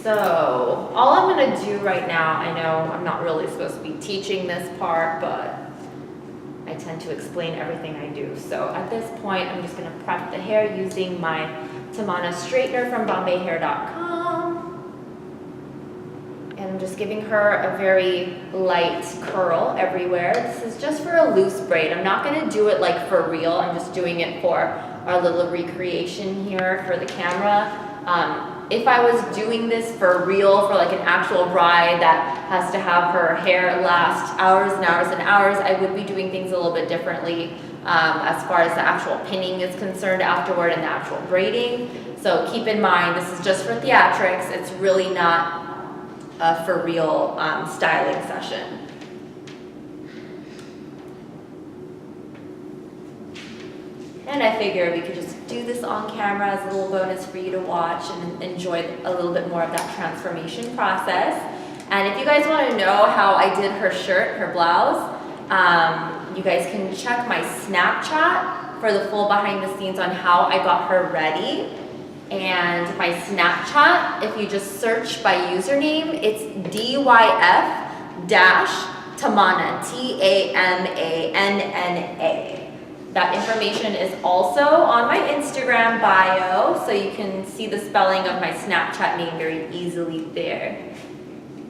So all I'm gonna do right now, I know I'm not really supposed to be teaching this part, but I tend to explain everything I do. So at this point, I'm just gonna prep the hair using my Tamana straightener from BombayHair.com. And I'm just giving her a very light curl everywhere. This is just for a loose braid. I'm not gonna do it like for real. I'm just doing it for our little recreation here for the camera. If I was doing this for real, for like an actual bride that has to have her hair last hours and hours and hours, I would be doing things a little bit differently as far as the actual pinning is concerned afterward and the actual braiding. So keep in mind, this is just for theatrics. It's really not a for real styling session. And I figure we could just do this on camera as a little bonus for you to watch and enjoy a little bit more of that transformation process. And if you guys want to know how I did her shirt, her blouse, you guys can check my Snapchat for the full behind the scenes on how I got her ready. And my Snapchat, if you just search by username, it's DYF-Tamana, T-A-M-A-N-N-A. That information is also on my Instagram bio, so you can see the spelling of my Snapchat name very easily there.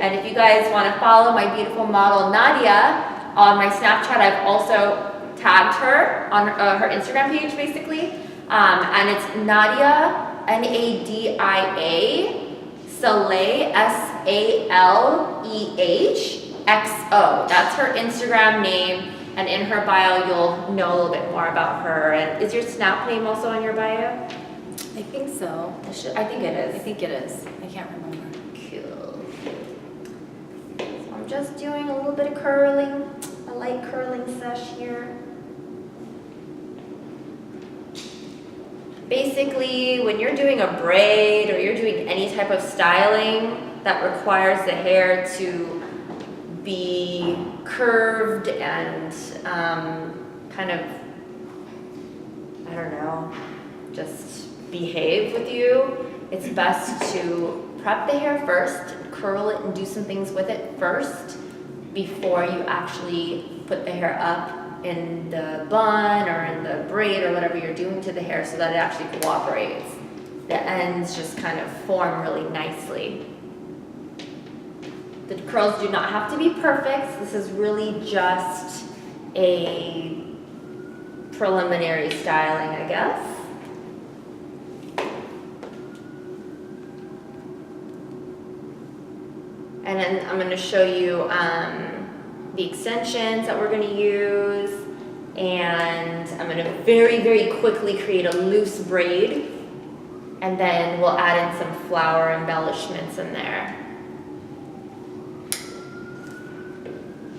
And if you guys want to follow my beautiful model Nadia on my Snapchat, I've also tagged her on her Instagram page basically, and it's Nadia, N-A-D-I-A, Saleh, S-A-L-E-H-X-O. That's her Instagram name. And in her bio, you'll know a little bit more about her. And is your Snap name also on your bio? I think so. I think it is. I think it is. I can't remember. Cool. So I'm just doing a little bit of curling, a light curling sesh here. Basically, when you're doing a braid or you're doing any type of styling that requires the hair to be curved and kind of, I don't know, just behave with you, it's best to prep the hair first, curl it and do some things with it first before you actually put the hair up in the bun or in the braid or whatever you're doing to the hair so that it actually cooperates. The ends just kind of form really nicely. The curls do not have to be perfect. This is really just a preliminary styling, I guess. And then I'm going to show you the extensions that we're going to use. And I'm going to very, very quickly create a loose braid. And then we'll add in some flower embellishments in there.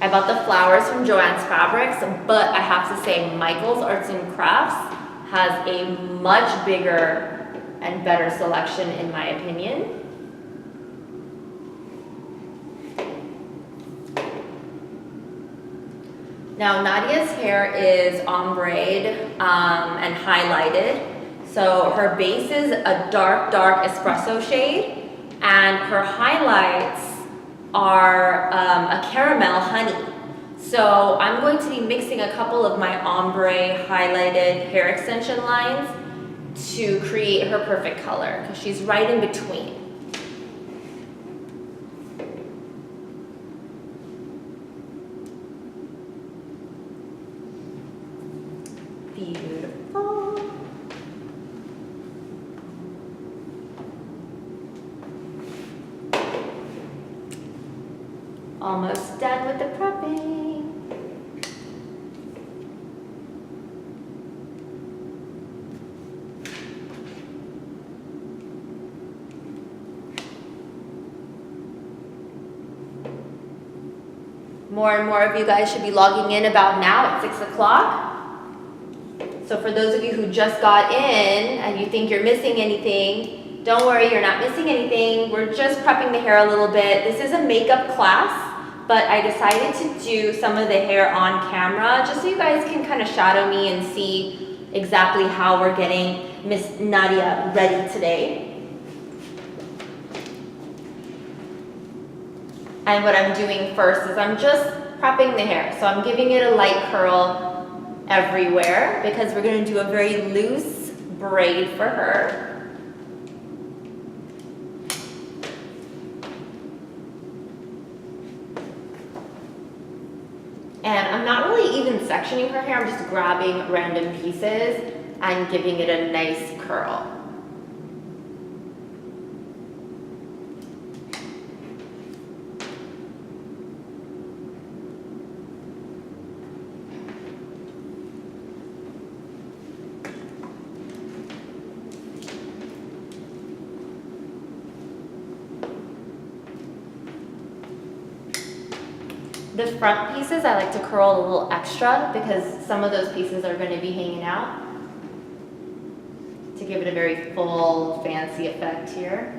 I bought the flowers from Joann's Fabrics, but I have to say Michael's Arts and Crafts has a much bigger and better selection in my opinion. Now Nadia's hair is ombre and highlighted. So her base is a dark, dark espresso shade, and her highlights are a caramel honey. So I'm going to be mixing a couple of my ombre highlighted hair extension lines to create her perfect color, because she's right in between. Beautiful. Almost done with the prepping. More and more of you guys should be logging in about now at 6 o'clock. So for those of you who just got in and you think you're missing anything, don't worry, you're not missing anything. We're just prepping the hair a little bit. This is a makeup class, but I decided to do some of the hair on camera just so you guys can kind of shadow me and see exactly how we're getting Miss Nadia ready today. And what I'm doing first is I'm just prepping the hair. So I'm giving it a light curl everywhere because we're going to do a very loose braid for her. And I'm not really even sectioning her hair, I'm just grabbing random pieces and giving it a nice curl. The front pieces I like to curl a little extra because some of those pieces are going to be hanging out to give it a very full, fancy effect here.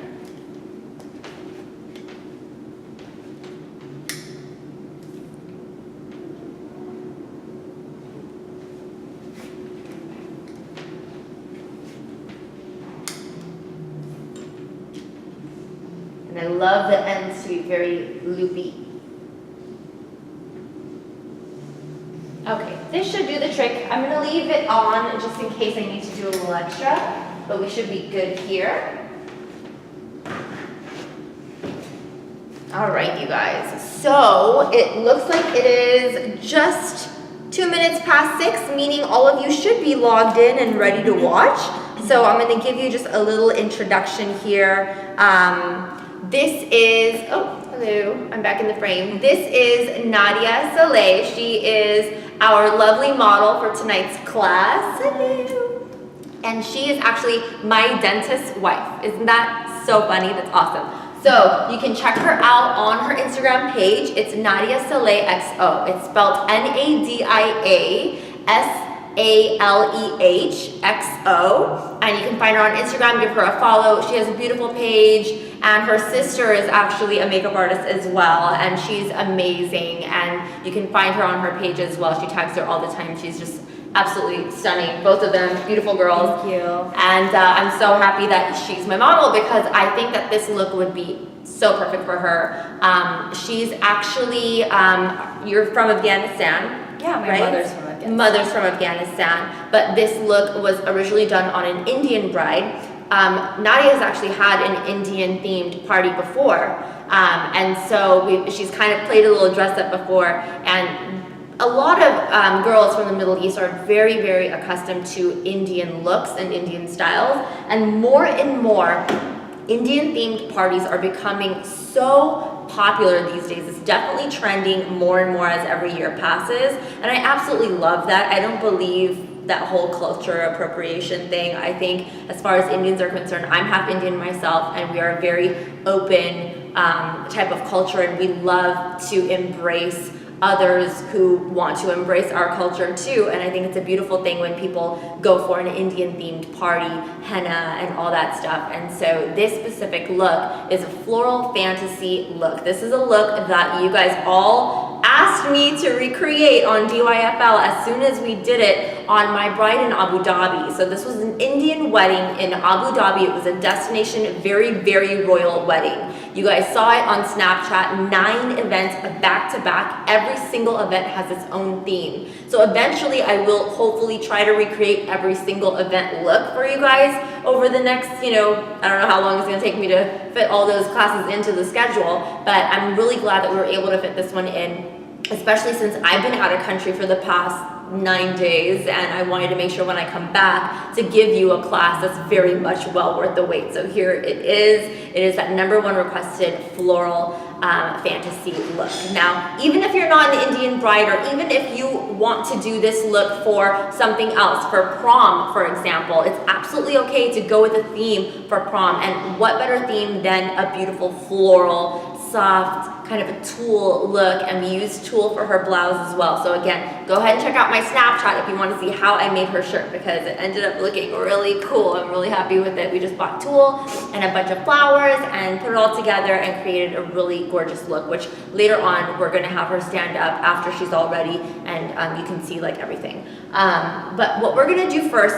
And I love the ends to be very loopy. Okay, this should do the trick. I'm going to leave it on just in case I need to do a little extra, but we should be good here. All right, you guys. So it looks like it is just 2 minutes past 6, meaning all of you should be logged in and ready to watch. So I'm going to give you just a little introduction here. This is, oh, hello, I'm back in the frame. This is Nadia Saleh. She is our lovely model for tonight's class. Hello. And she is actually my dentist's wife. Isn't that so funny? That's awesome. So you can check her out on her Instagram page. It's Nadia Saleh XO. It's spelled Nadiasaleh XO. And you can find her on Instagram, give her a follow. She has a beautiful page. And her sister is actually a makeup artist as well, and she's amazing, and you can find her on her page as well. She tags her all the time. She's just absolutely stunning. Both of them, beautiful girls. Thank you. And I'm so happy that she's my model because I think that this look would be so perfect for her. She's actually, you're from Afghanistan. Yeah, my right? mother's from Afghanistan. Mother's from Afghanistan, but this look was originally done on an Indian bride. Nadia has actually had an Indian themed party before, and so she's kind of played a little dress up before, and a lot of girls from the Middle East are very, very accustomed to Indian looks and Indian styles, and more Indian themed parties are becoming so popular these days. It's definitely trending more and more as every year passes, and I absolutely love that. I don't believe that whole culture appropriation thing. I think as far as Indians are concerned, I'm half Indian myself, and we are a very open type of culture, and we love to embrace others who want to embrace our culture too. And I think it's a beautiful thing when people go for an Indian themed party, henna and all that stuff. And so this specific look is a floral fantasy look. This is a look that you guys all asked me to recreate on DYFL as soon as we did it on my bride in Abu Dhabi. So this was an Indian wedding in Abu Dhabi. It was a destination, very, very royal wedding. You guys saw it on Snapchat, 9 events back to back. Every single event has its own theme. So eventually I will hopefully try to recreate every single event look for you guys over the next, I don't know how long it's gonna take me to fit all those classes into the schedule, but I'm really glad that we were able to fit this one in, especially since I've been out of country for the past 9 days, and I wanted to make sure when I come back to give you a class that's very much well worth the wait. So here it is. It is that #1 requested floral fantasy look. Now, even if you're not an Indian bride, or even if you want to do this look for something else, for prom, for example, it's absolutely okay to go with a theme for prom. And what better theme than a beautiful floral, soft, kind of a tulle look, and we used tulle for her blouse as well. So again, go ahead and check out my Snapchat if you want to see how I made her shirt, because it ended up looking really cool. I'm really happy with it. We just bought tulle and a bunch of flowers and put it all together and created a really gorgeous look, which later on we're going to have her stand up after she's all ready, and you can see like everything. But what we're going to do first,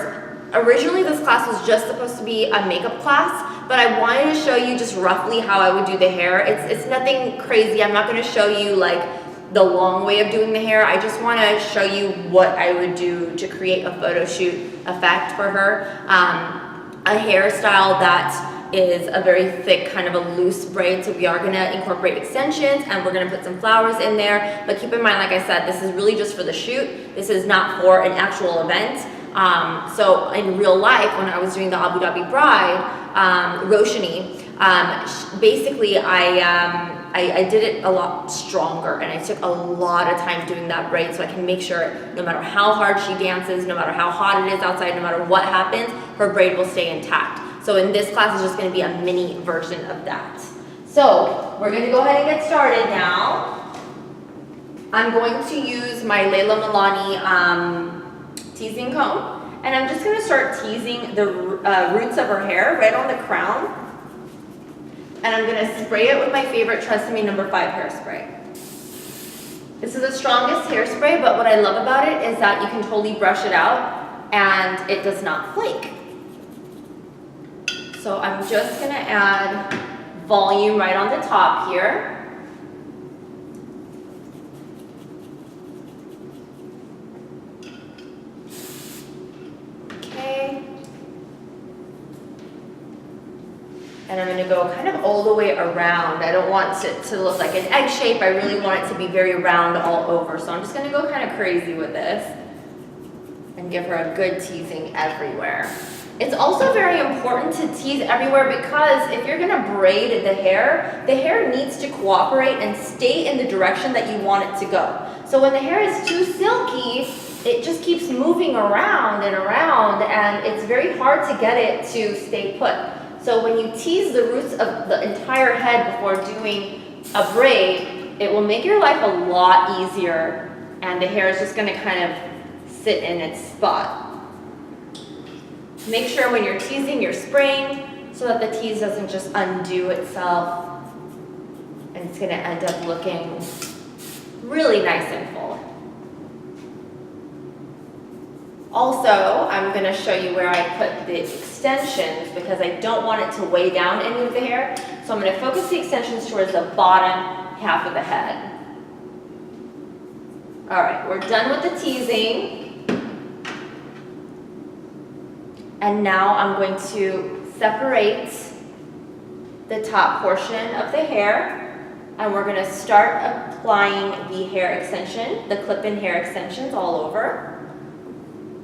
originally this class was just supposed to be a makeup class, but I wanted to show you just roughly how I would do the hair. It's nothing crazy. I'm not going to show you like the long way of doing the hair. I just want to show you what I would do to create a photo shoot effect for her. A hairstyle that is a very thick, kind of a loose braid, so we are going to incorporate extensions and we're going to put some flowers in there, but keep in mind, like I said, this is really just for the shoot. This is not for an actual event. So in real life, when I was doing the Abu Dhabi bride, Roshani, basically I did it a lot stronger, and I took a lot of time doing that braid so I can make sure no matter how hard she dances, no matter how hot it is outside, no matter what happens, her braid will stay intact. So in this class, it's just going to be a mini version of that. So we're going to go ahead and get started now. I'm going to use my Leila Milani teasing comb, and I'm just going to start teasing the roots of her hair right on the crown. And I'm going to spray it with my favorite Tresemme No. 5 hairspray. This is the strongest hairspray, but what I love about it is that you can totally brush it out and it does not flake. So I'm just going to add volume right on the top here. Okay. And I'm going to go kind of all the way around. I don't want it to look like an egg shape. I really want it to be very round all over. So I'm just going to go kind of crazy with this and give her a good teasing everywhere. It's also very important to tease everywhere because if you're going to braid the hair needs to cooperate and stay in the direction that you want it to go. So when the hair is too silky, it just keeps moving around and it's very hard to get it to stay put. So when you tease the roots of the entire head before doing a braid, it will make your life a lot easier, and the hair is just going to kind of sit in its spot. Make sure when you're teasing, you're spraying so that the tease doesn't just undo itself, and it's going to end up looking really nice and full. Also, I'm going to show you where I put the extensions because I don't want it to weigh down any of the hair. So I'm going to focus the extensions towards the bottom half of the head. All right, we're done with the teasing. And now I'm going to separate the top portion of the hair, and we're going to start applying the hair extension, the clip-in hair extensions all over.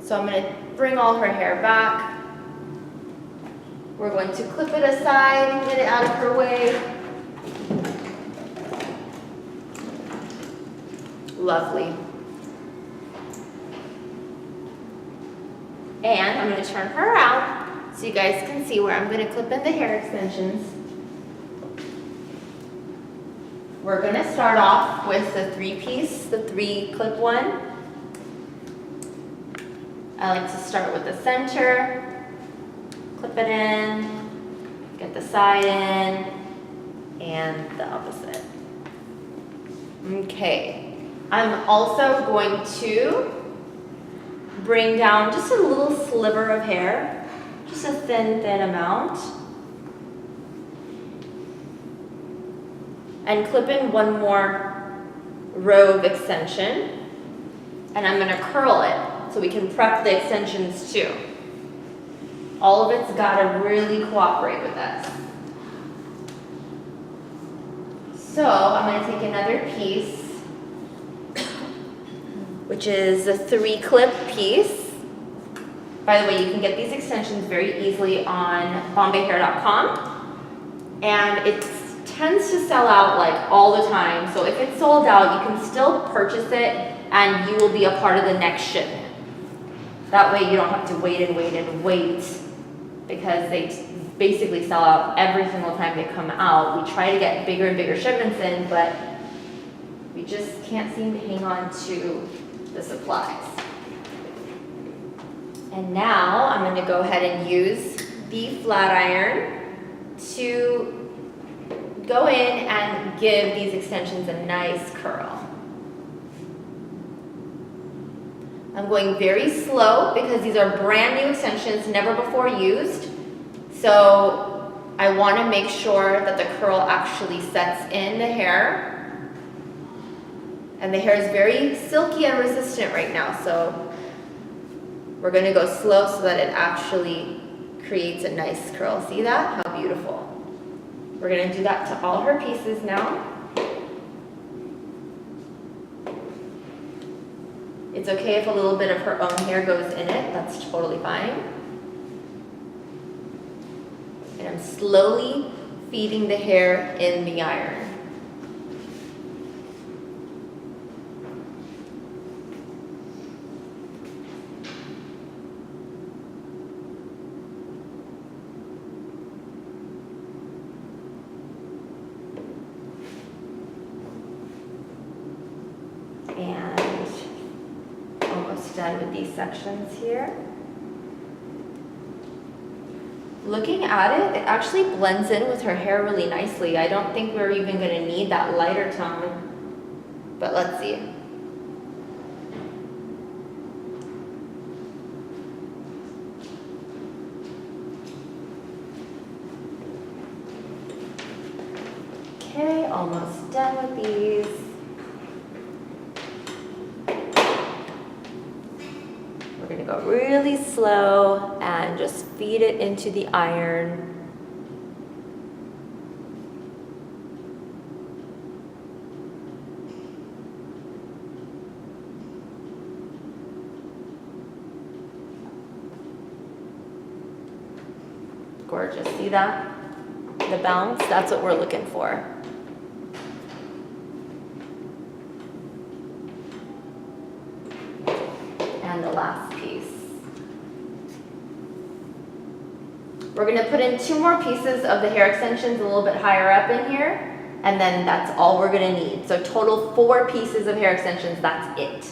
So I'm going to bring all her hair back. We're going to clip it aside and get it out of her way. Lovely. And I'm going to turn her out so you guys can see where I'm going to clip in the hair extensions. We're going to start off with the 3-piece, the 3-clip one. I like to start with the center, clip it in, get the side in, and the opposite. Okay, I'm also going to bring down just a little sliver of hair, just a thin amount, and clip in one more row of extension, and I'm going to curl it so we can prep the extensions too. All of it's got to really cooperate with us. So I'm going to take another piece, which is a 3-clip piece. By the way, you can get these extensions very easily on BombayHair.com, and it tends to sell out like all the time. So if it's sold out, you can still purchase it, and you will be a part of the next shipment. That way, you don't have to wait because they basically sell out every single time they come out. We try to get bigger and bigger shipments in, but we just can't seem to hang on to the supplies. And now I'm going to go ahead and use the flat iron to go in and give these extensions a nice curl. I'm going very slow because these are brand new extensions, never before used. So I want to make sure that the curl actually sets in the hair. And the hair is very silky and resistant right now, so we're going to go slow so that it actually creates a nice curl. See that? How beautiful. We're going to do that to all her pieces now. It's okay if a little bit of her own hair goes in it. That's totally fine. And I'm slowly feeding the hair in the iron. And almost done with these sections here. Looking at it, it actually blends in with her hair really nicely. I don't think we're even going to need that lighter tone, but let's see. Okay, almost done with these. We're going to go really slow and just feed it into the iron. Gorgeous, see that? The bounce, that's what we're looking for. And the last piece. We're going to put in 2 more pieces of the hair extensions a little bit higher up in here, and then that's all we're going to need. So total 4 pieces of hair extensions, that's it.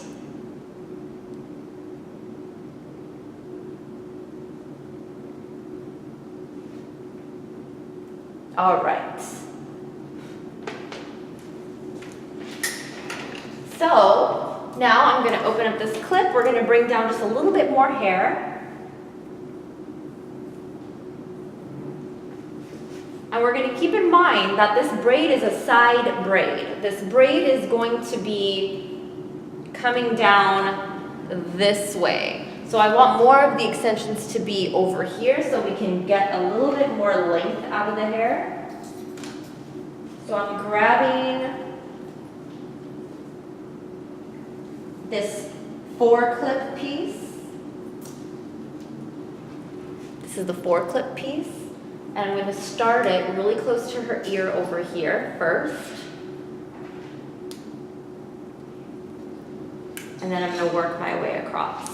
All right. So now I'm going to open up this clip. We're going to bring down just a little bit more hair. And we're going to keep in mind that this braid is a side braid. This braid is going to be coming down this way. So I want more of the extensions to be over here so we can get a little bit more length out of the hair. So I'm grabbing this 4-clip piece. This is the 4-clip piece. And I'm going to start it really close to her ear over here first. And then I'm going to work my way across.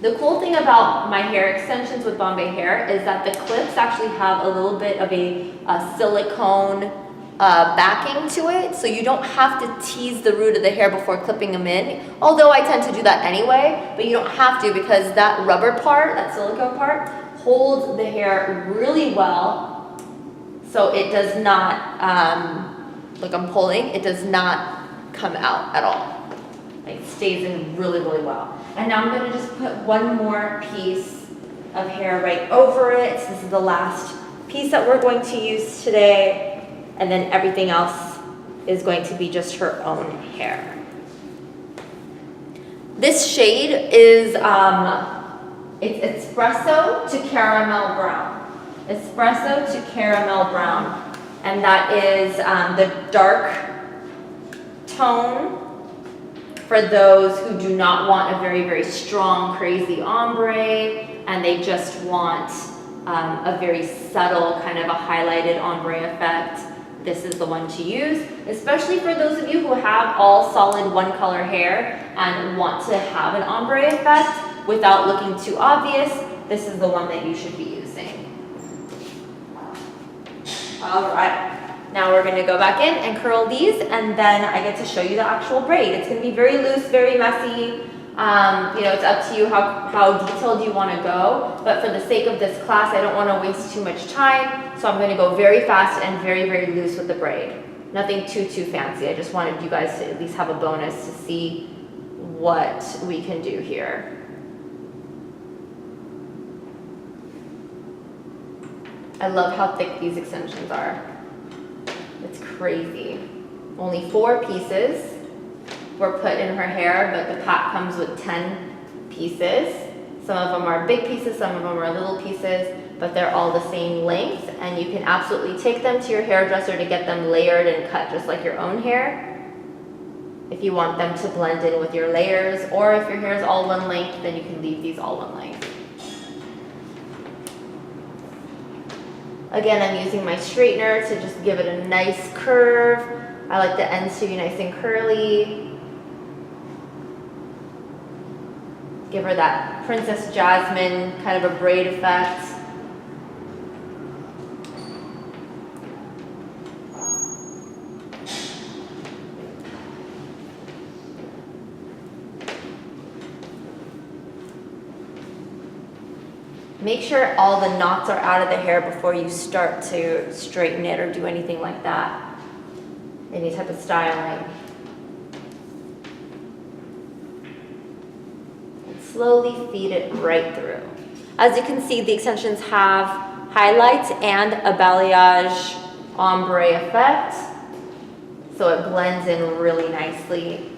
The cool thing about my hair extensions with Bombay hair is that the clips actually have a little bit of a silicone backing to it, so you don't have to tease the root of the hair before clipping them in, although I tend to do that anyway, but you don't have to because that rubber part, that silicone part, holds the hair really well, so it does not, like I'm pulling, it does not come out at all. It stays in really, really well. And now I'm going to just put one more piece of hair right over it. So this is the last piece that we're going to use today. And then everything else is going to be just her own hair. This shade is, it's espresso to caramel brown. Espresso to caramel brown. And that is the dark tone for those who do not want a very, very strong, crazy ombre, and they just want a very subtle, kind of a highlighted ombre effect. This is the one to use, especially for those of you who have all solid one color hair and want to have an ombre effect without looking too obvious. This is the one that you should be using. All right. Now we're going to go back in and curl these, and then I get to show you the actual braid. It's going to be very loose, very messy. You know, it's up to you how detailed you want to go. But for the sake of this class, I don't want to waste too much time. So I'm going to go very fast and very, very loose with the braid. Nothing too fancy. I just wanted you guys to at least have a bonus to see what we can do here. I love how thick these extensions are. It's crazy. Only 4 pieces were put in her hair, but the pack comes with 10 pieces. Some of them are big pieces, some of them are little pieces, but they're all the same length, and you can absolutely take them to your hairdresser to get them layered and cut just like your own hair. If you want them to blend in with your layers, or if your hair is all one length, then you can leave these all one length. Again, I'm using my straightener to just give it a nice curve. I like the ends to be nice and curly. Give her that Princess Jasmine kind of a braid effect. Make sure all the knots are out of the hair before you start to straighten it or do anything like that. Any type of styling. And slowly feed it right through. As you can see, the extensions have highlights and a balayage ombre effect. So it blends in really nicely.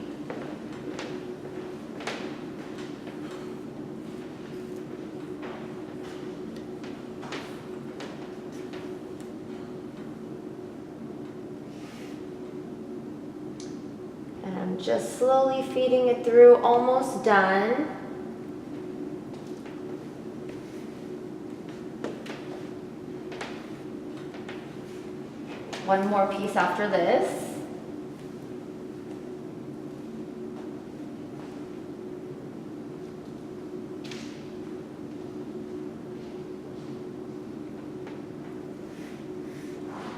Just slowly feeding it through, almost done. One more piece after this.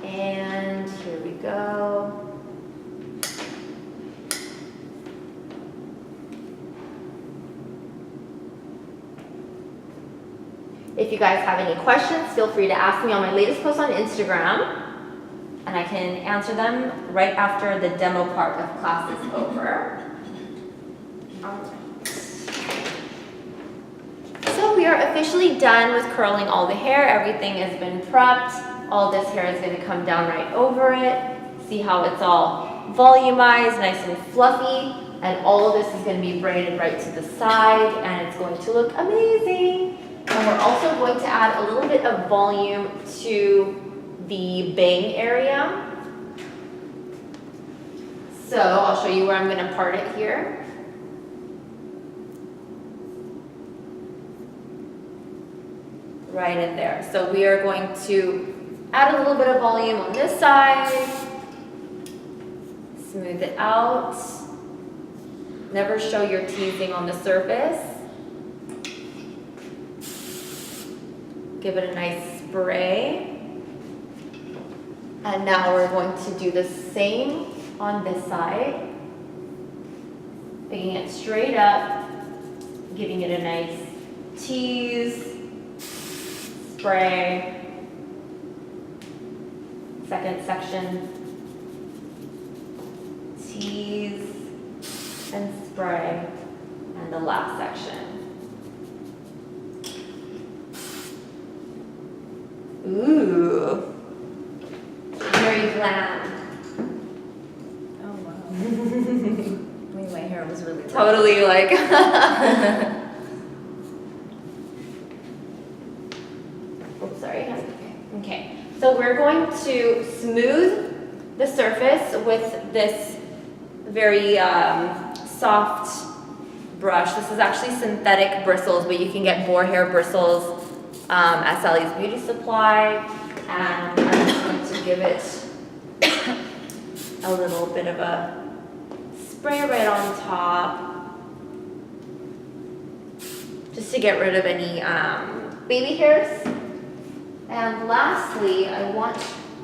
And here we go. If you guys have any questions, feel free to ask me on my latest post on Instagram, and I can answer them right after the demo part of class is over. So we are officially done with curling all the hair. Everything has been prepped. All this hair is going to come down right over it. See how it's all volumized, nice and fluffy, and all of this is going to be braided right to the side, and it's going to look amazing. And we're also going to add a little bit of volume to the bang area. So I'll show you where I'm going to part it here. Right in there. So we are going to add a little bit of volume on this side. Smooth it out. Never show your teasing on the surface. Give it a nice spray. And now we're going to do the same on this side. Picking it straight up, giving it a nice tease, spray. Second section, tease and spray, and the last section. Ooh, very glam. Oh wow. I mean, my hair was really rough. Totally like. Oops, sorry. Okay, so we're going to smooth the surface with this very soft brush. This is actually synthetic bristles, but you can get boar hair bristles at Sally's Beauty Supply, and I'm just going to give it a little bit of a spray right on top, just to get rid of any baby hairs. And lastly, I want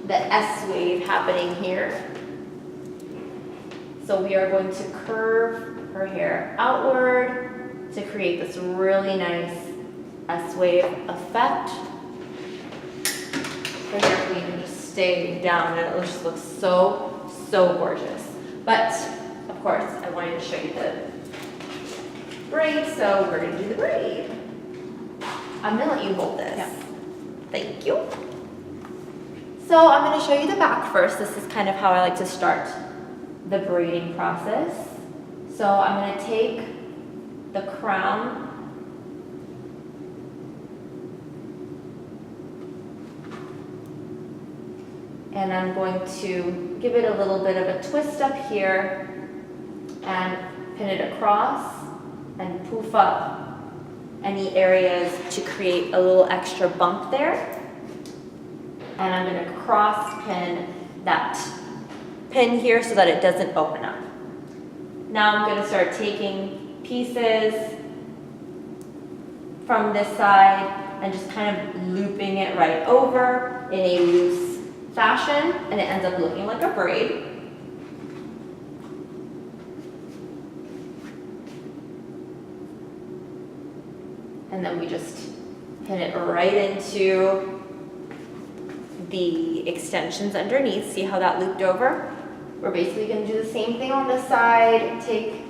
the S wave happening here. So we are going to curve her hair outward to create this really nice S-wave effect. Her hair can even just stay down and it just looks so, so gorgeous. But, of course, I wanted to show you the braid, so we're going to do the braid. I'm going to let you hold this. Yeah. Thank you. So I'm going to show you the back first. This is kind of how I like to start the braiding process. So I'm going to take the crown and I'm going to give it a little bit of a twist up here and pin it across and poof up any areas to create a little extra bump there. And I'm going to cross pin that pin here so that it doesn't open up. Now I'm going to start taking pieces from this side and just kind of looping it right over in a loose fashion, and it ends up looking like a braid. And then we just pin it right into the extensions underneath. See how that looped over? We're basically going to do the same thing on this side. Take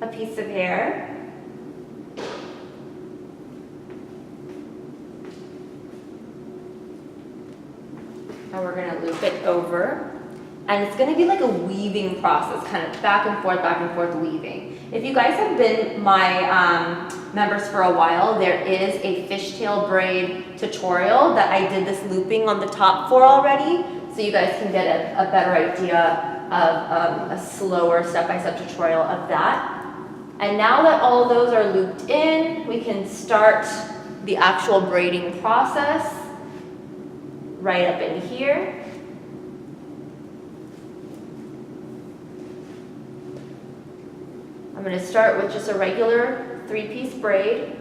a piece of hair. And we're going to loop it over. And it's going to be like a weaving process, kind of back and forth weaving. If you guys have been my members for a while, there is a fishtail braid tutorial that I did this looping on the top for already, so you guys can get a better idea of a slower step-by-step tutorial of that. And now that all those are looped in, we can start the actual braiding process right up in here. I'm going to start with just a regular 3-piece braid,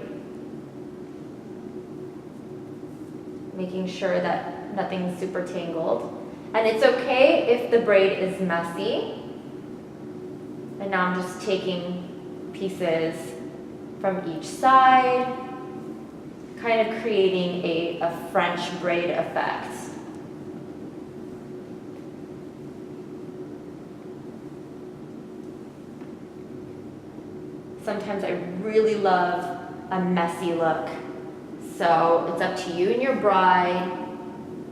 making sure that nothing's super tangled. And it's okay if the braid is messy. And now I'm just taking pieces from each side, kind of creating a French braid effect. Sometimes I really love a messy look. So it's up to you and your bride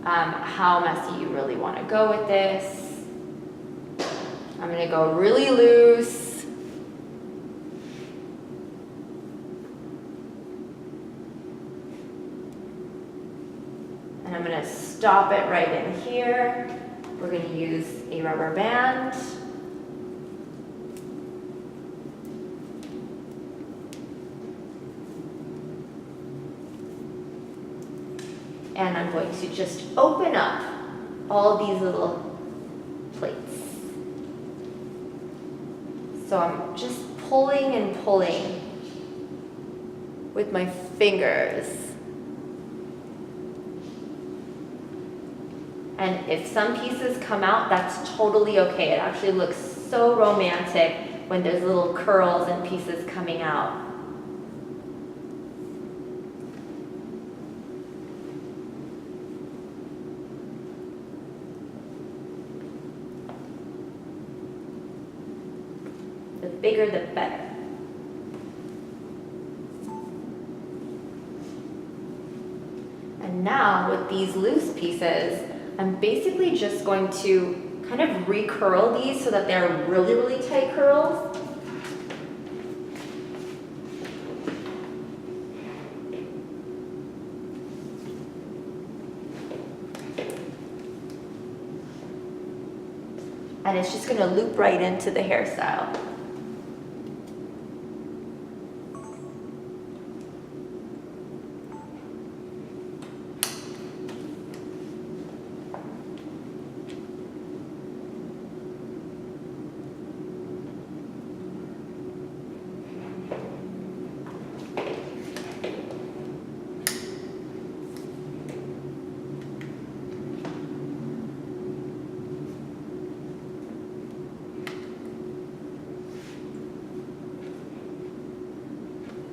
how messy you really want to go with this. I'm going to go really loose. And I'm going to stop it right in here. We're going to use a rubber band. And I'm going to just open up all these little plates. So I'm just pulling and pulling with my fingers. And if some pieces come out, that's totally okay. It actually looks so romantic when there's little curls and pieces coming out. The bigger, the better. And now with these loose pieces, I'm basically just going to kind of recurl these so that they're really, really tight curls. And it's just going to loop right into the hairstyle.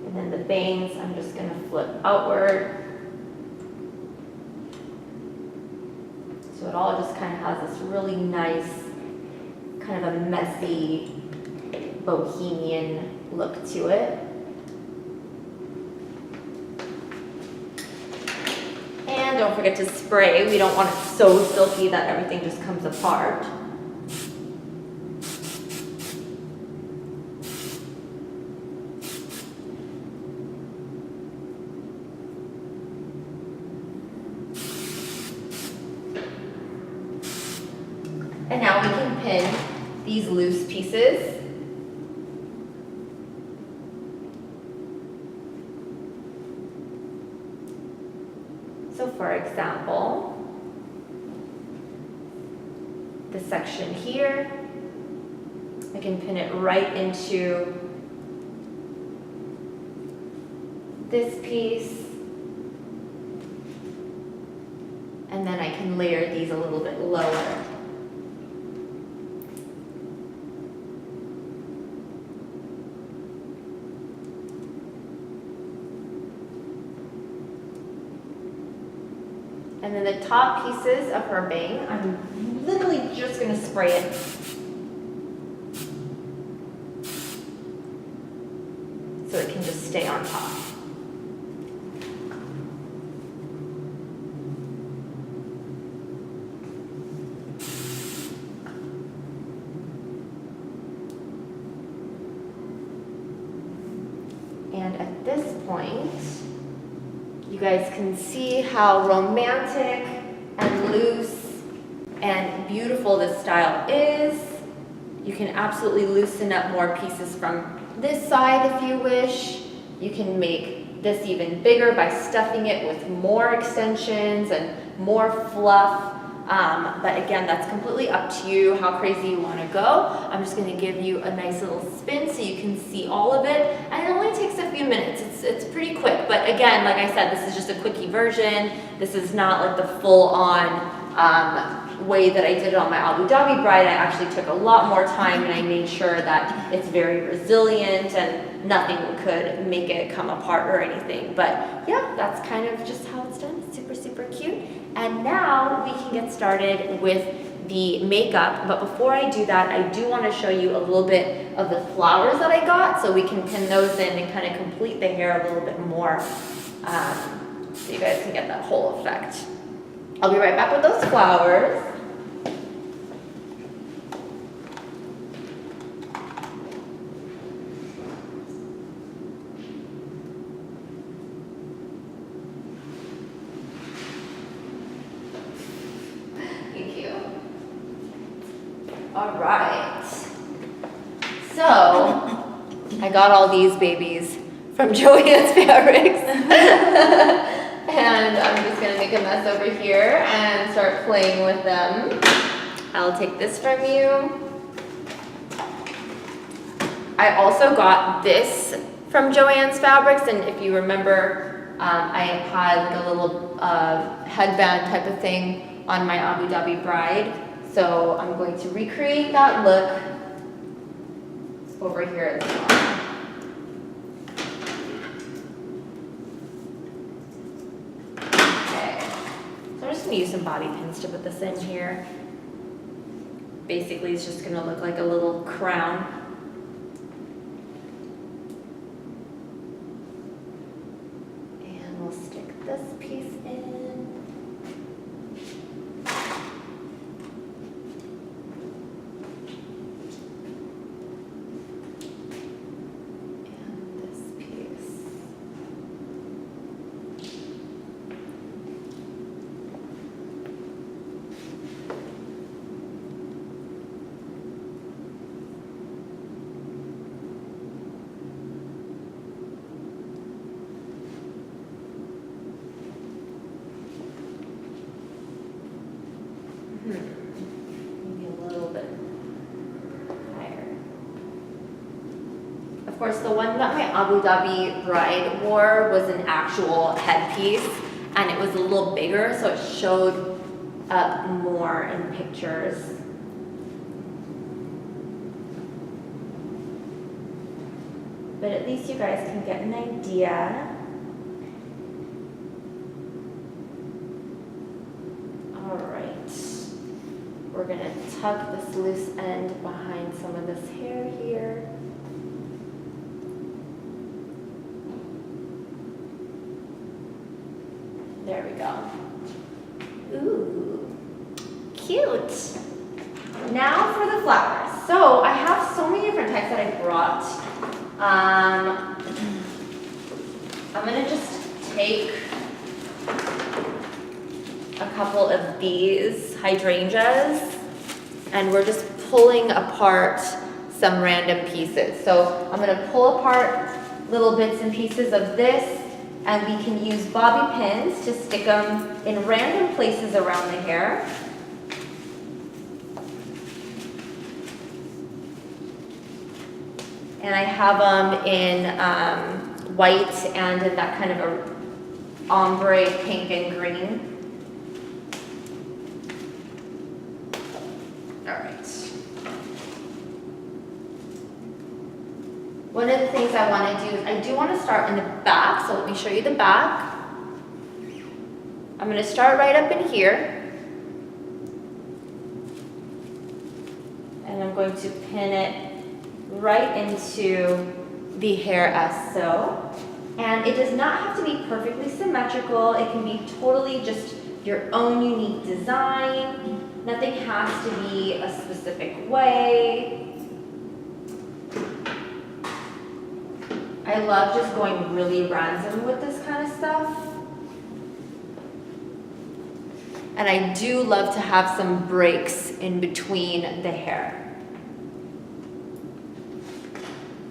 And then the bangs, I'm just going to flip outward. So it all just kind of has this really nice, kind of a messy, bohemian look to it. And don't forget to spray. We don't want it so silky that everything just comes apart. And now we can pin these loose pieces. So for example, this section here, I can pin it right into this piece, and then I can layer these a little bit lower. And then the top pieces of her bang, I'm literally just going to spray it. So it can just stay on top. And at this point, you guys can see how romantic and loose and beautiful this style is. You can absolutely loosen up more pieces from this side if you wish. You can make this even bigger by stuffing it with more extensions and more fluff. But again, that's completely up to you how crazy you want to go. I'm just going to give you a nice little spin so you can see all of it. And it only takes a few minutes. It's pretty quick. But again, like I said, this is just a quickie version. This is not like the full-on way that I did it on my Abu Dhabi bride. I actually took a lot more time and I made sure that it's very resilient and nothing could make it come apart or anything. But yeah, that's kind of just how it's done. It's super, super cute. And now we can get started with the makeup. But before I do that, I do want to show you a little bit of the flowers that I got so we can pin those in and kind of complete the hair a little bit more so you guys can get that whole effect. I'll be right back with those flowers. Thank you. All right. So, I got all these babies from Joann's Fabrics. And I'm just gonna make a mess over here and start playing with them. I'll take this from you. I also got this from Joann's Fabrics, and if you remember, I had like a little headband type of thing on my Abu Dhabi bride. So I'm going to recreate that look over here as well. I'm just going to use some bobby pins to put this in here. Basically, it's just going to look like a little crown. And we'll stick this piece in. And this piece. Maybe a little bit higher. Of course, the one that my Abu Dhabi bride wore was an actual headpiece, and it was a little bigger, so it showed up more in pictures. But at least you guys can get an idea. We're going to tuck this loose end behind some of this hair here. There we go. Now for the flowers. So I have so many different types that I brought. I'm gonna just take a couple of these hydrangeas and we're just pulling apart some random pieces. So I'm gonna pull apart little bits and pieces of this, and we can use bobby pins to stick them in random places around the hair. And I have them in white and in that kind of a ombre pink and green. All right. One of the things I want to do is I do want to start in the back, so let me show you the back. I'm going to start right up in here. And I'm going to pin it right into the hair as so. And it does not have to be perfectly symmetrical. It can be totally just your own unique design. Nothing has to be a specific way. I love just going really random with this kind of stuff. And I do love to have some breaks in between the hair.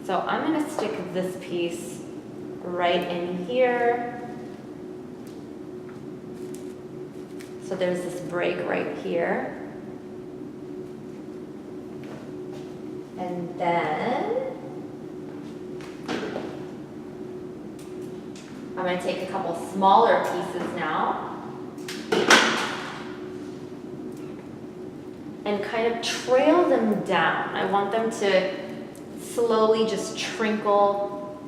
So I'm going to stick this piece right in here. So there's this break right here. And then I'm going to take a couple smaller pieces now and kind of trail them down. I want them to slowly just trickle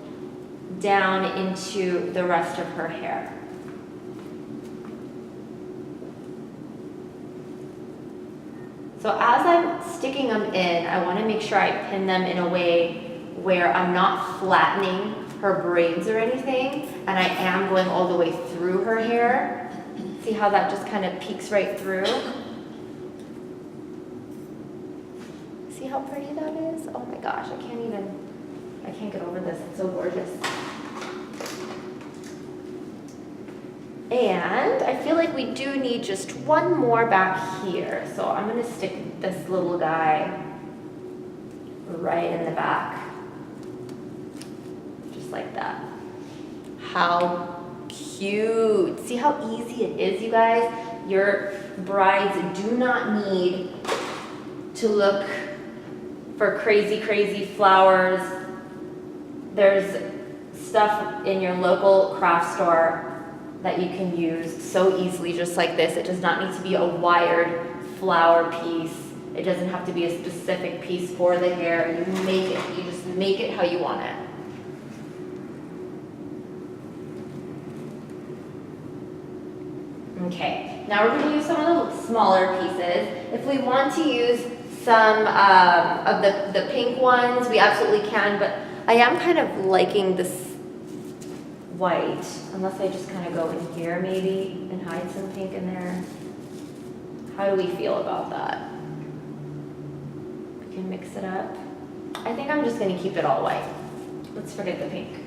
down into the rest of her hair. So as I'm sticking them in, I want to make sure I pin them in a way where I'm not flattening her braids or anything, and I am going all the way through her hair. See how that just kind of peeks right through? See how pretty that is? Oh my gosh, I can't get over this. It's so gorgeous. And I feel like we do need just one more back here. So I'm gonna stick this little guy right in the back. Just like that. How cute. See how easy it is, you guys? Your brides do not need to look for crazy, crazy flowers. There's stuff in your local craft store that you can use so easily, just like this. It does not need to be a wired flower piece. It doesn't have to be a specific piece for the hair. You just make it how you want it. Okay, now we're gonna use some of the smaller pieces. If we want to use some of the pink ones, we absolutely can, but I am kind of liking this white, unless I just kind of go in here maybe and hide some pink in there. How do we feel about that? We can mix it up. I think I'm just going to keep it all white. Let's forget the pink.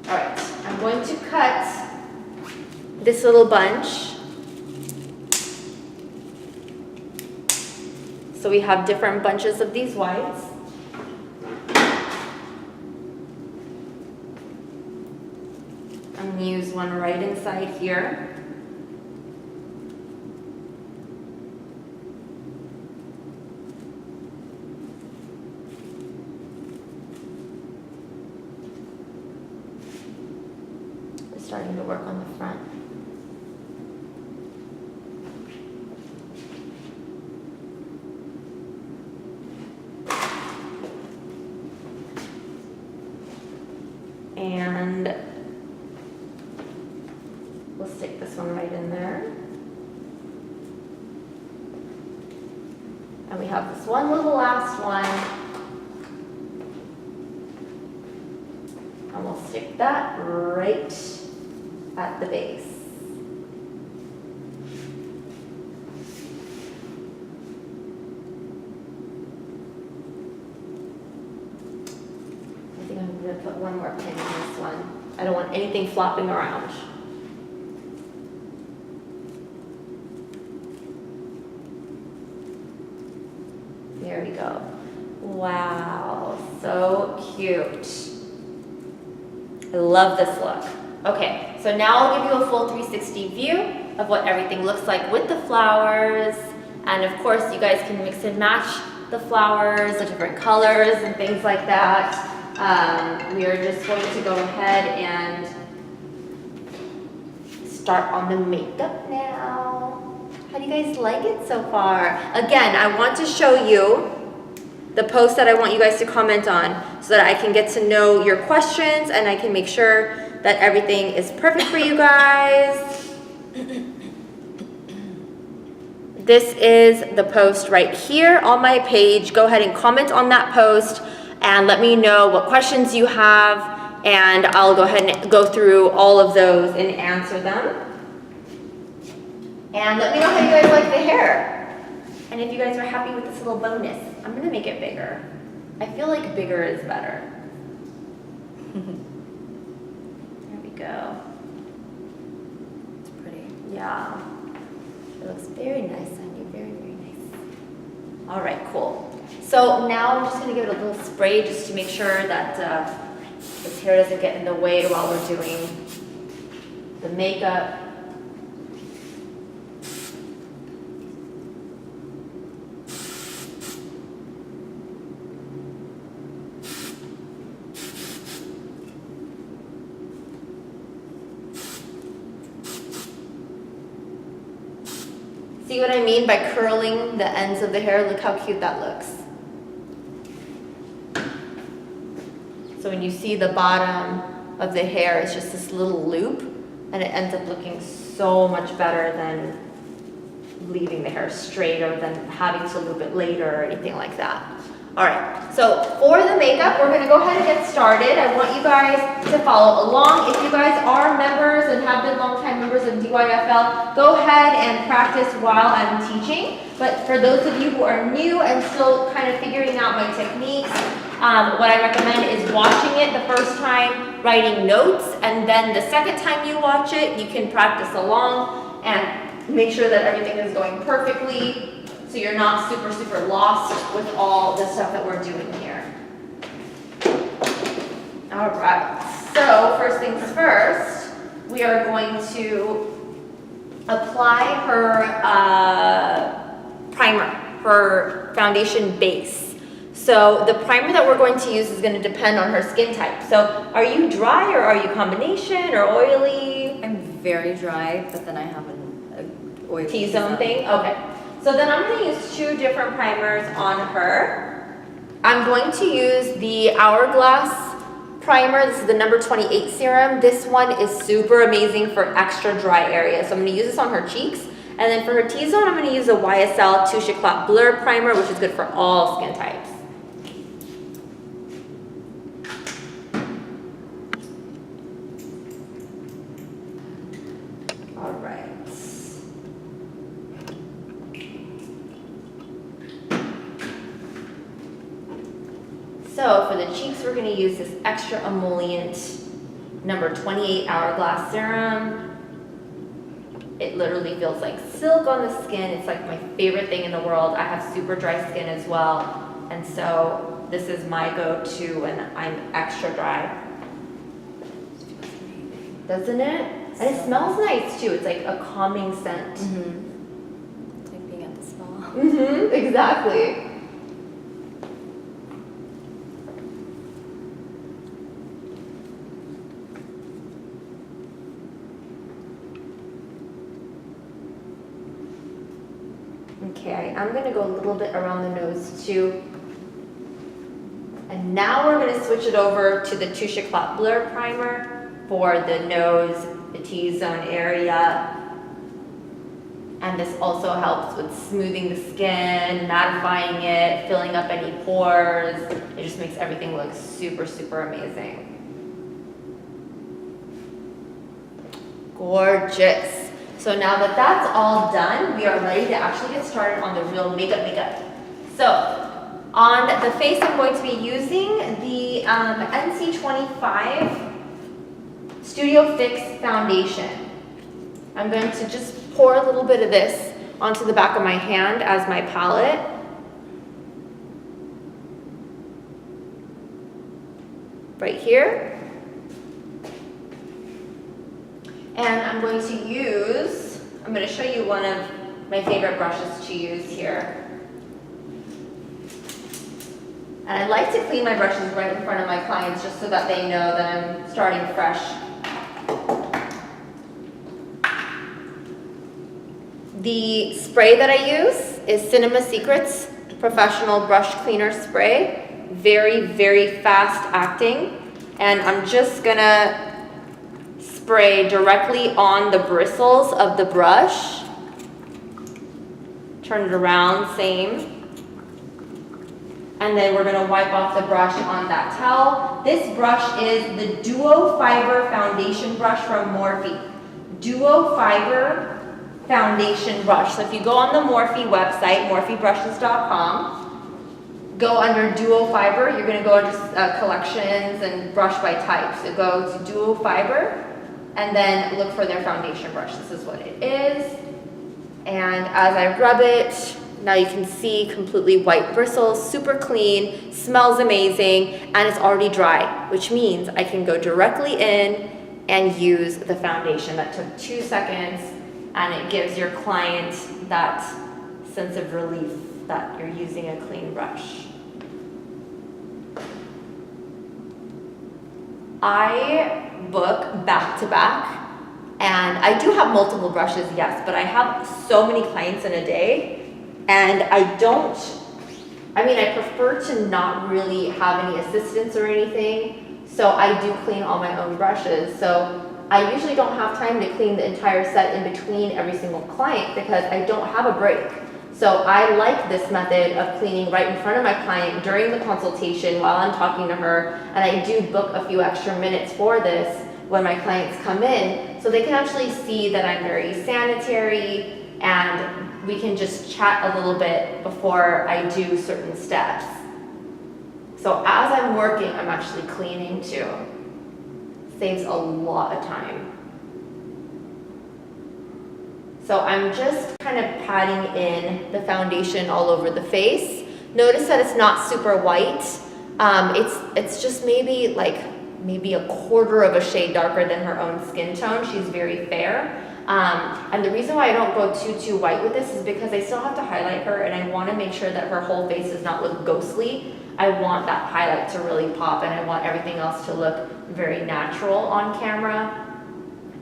All right, I'm going to cut this little bunch. So we have different bunches of these whites. I'm going to use one right inside here. We're starting to work on the front. And we'll stick this one right in there. And we have this one little last one. And we'll stick that right at the base. one more pin in this one. I don't want anything flopping around. There we go. Wow, so cute. I love this look. Okay, so now I'll give you a full 360 view of what everything looks like with the flowers. And of course, you guys can mix and match the flowers, the different colors and things like that. We are just going to go ahead and start on the makeup now. How do you guys like it so far? Again, I want to show you the post that I want you guys to comment on so that I can get to know your questions and I can make sure that everything is perfect for you guys. This is the post right here on my page. Go ahead and comment on that post and let me know what questions you have, and I'll go ahead and go through all of those and answer them. And let me know how you guys like the hair. And if you guys are happy with this little bonus, I'm gonna make it bigger. I feel like bigger is better. There we go. It's pretty. Yeah. It looks very nice on you, very, very nice. All right, cool. So now I'm just gonna give it a little spray just to make sure that this hair doesn't get in the way while we're doing the makeup. See what I mean by curling the ends of the hair? Look how cute that looks. So when you see the bottom of the hair, it's just this little loop, and it ends up looking so much better than leaving the hair straight or than having to loop it later or anything like that. All right, so for the makeup, we're gonna go ahead and get started. I want you guys to follow along. If you guys are members and have been longtime members of DYFL, go ahead and practice while I'm teaching. But for those of you who are new and still kind of figuring out my techniques, what I recommend is watching it the first time, writing notes, and then the second time you watch it, you can practice along and make sure that everything is going perfectly, so you're not super, super lost with all the stuff that we're doing here. All right, so first things first, we are going to apply her primer, her foundation base. So the primer that we're going to use is going to depend on her skin type. So are you dry or are you combination or oily? I'm very dry, but then I have an oily T-zone thing? Okay. So then I'm going to use two different primers on her. I'm going to use the Hourglass primer. This is the number 28 serum. This one is super amazing for extra dry areas. So I'm going to use this on her cheeks. And then for her T-zone, I'm going to use a YSL Touche Éclat Blur primer, which is good for all skin types. All right. So for the cheeks, we're going to use this extra emollient number 28 Hourglass serum. It literally feels like silk on the skin. It's like my favorite thing in the world. I have super dry skin as well. And so this is my go-to when I'm extra dry. Doesn't it? And it smells nice too. It's like a calming scent. Mm-hmm. It's like being at the spa. Mm-hmm, exactly. Okay, I'm gonna go a little bit around the nose too. And now we're gonna switch it over to the Touche Éclat Blur primer for the nose, the T-zone area. And this also helps with smoothing the skin, mattifying it, filling up any pores. It just makes everything look super, super amazing. Gorgeous. So now that that's all done, we are ready to actually get started on the real makeup. So On the face, I'm going to be using the NC25 Studio Fix Foundation. I'm going to just pour a little bit of this onto the back of my hand as my palette. Right here. And I'm going to show you one of my favorite brushes to use here. And I like to clean my brushes right in front of my clients just so that they know that I'm starting fresh. The spray that I use is Cinema Secrets Professional Brush Cleaner Spray. Very, very fast acting. And I'm just gonna spray directly on the bristles of the brush. Turn it around, same. And then we're gonna wipe off the brush on that towel. This brush is the Duo Fiber Foundation Brush from Morphe. Duo Fiber Foundation Brush. So if you go on the Morphe website, morphebrushes.com, go under Duo Fiber, you're gonna go under collections and brush by type. So go to Duo Fiber and then look for their foundation brush. This is what it is. And as I rub it, now you can see completely white bristles, super clean, smells amazing, and it's already dry, which means I can go directly in and use the foundation. That took 2 seconds, and it gives your client that sense of relief that you're using a clean brush. I book back to back. And I do have multiple brushes, yes, but I have so many clients in a day, and I prefer to not really have any assistance or anything, so I do clean all my own brushes. So I usually don't have time to clean the entire set in between every single client because I don't have a break. So I like this method of cleaning right in front of my client during the consultation while I'm talking to her, and I do book a few extra minutes for this when my clients come in, so they can actually see that I'm very sanitary and we can just chat a little bit before I do certain steps. So as I'm working, I'm actually cleaning too. Saves a lot of time. So I'm just kind of patting in the foundation all over the face. Notice that it's not super white. It's just maybe a quarter of a shade darker than her own skin tone. She's very fair. And the reason why I don't go too white with this is because I still have to highlight her, and I want to make sure that her whole face does not look ghostly. I want that highlight to really pop, and I want everything else to look very natural on camera.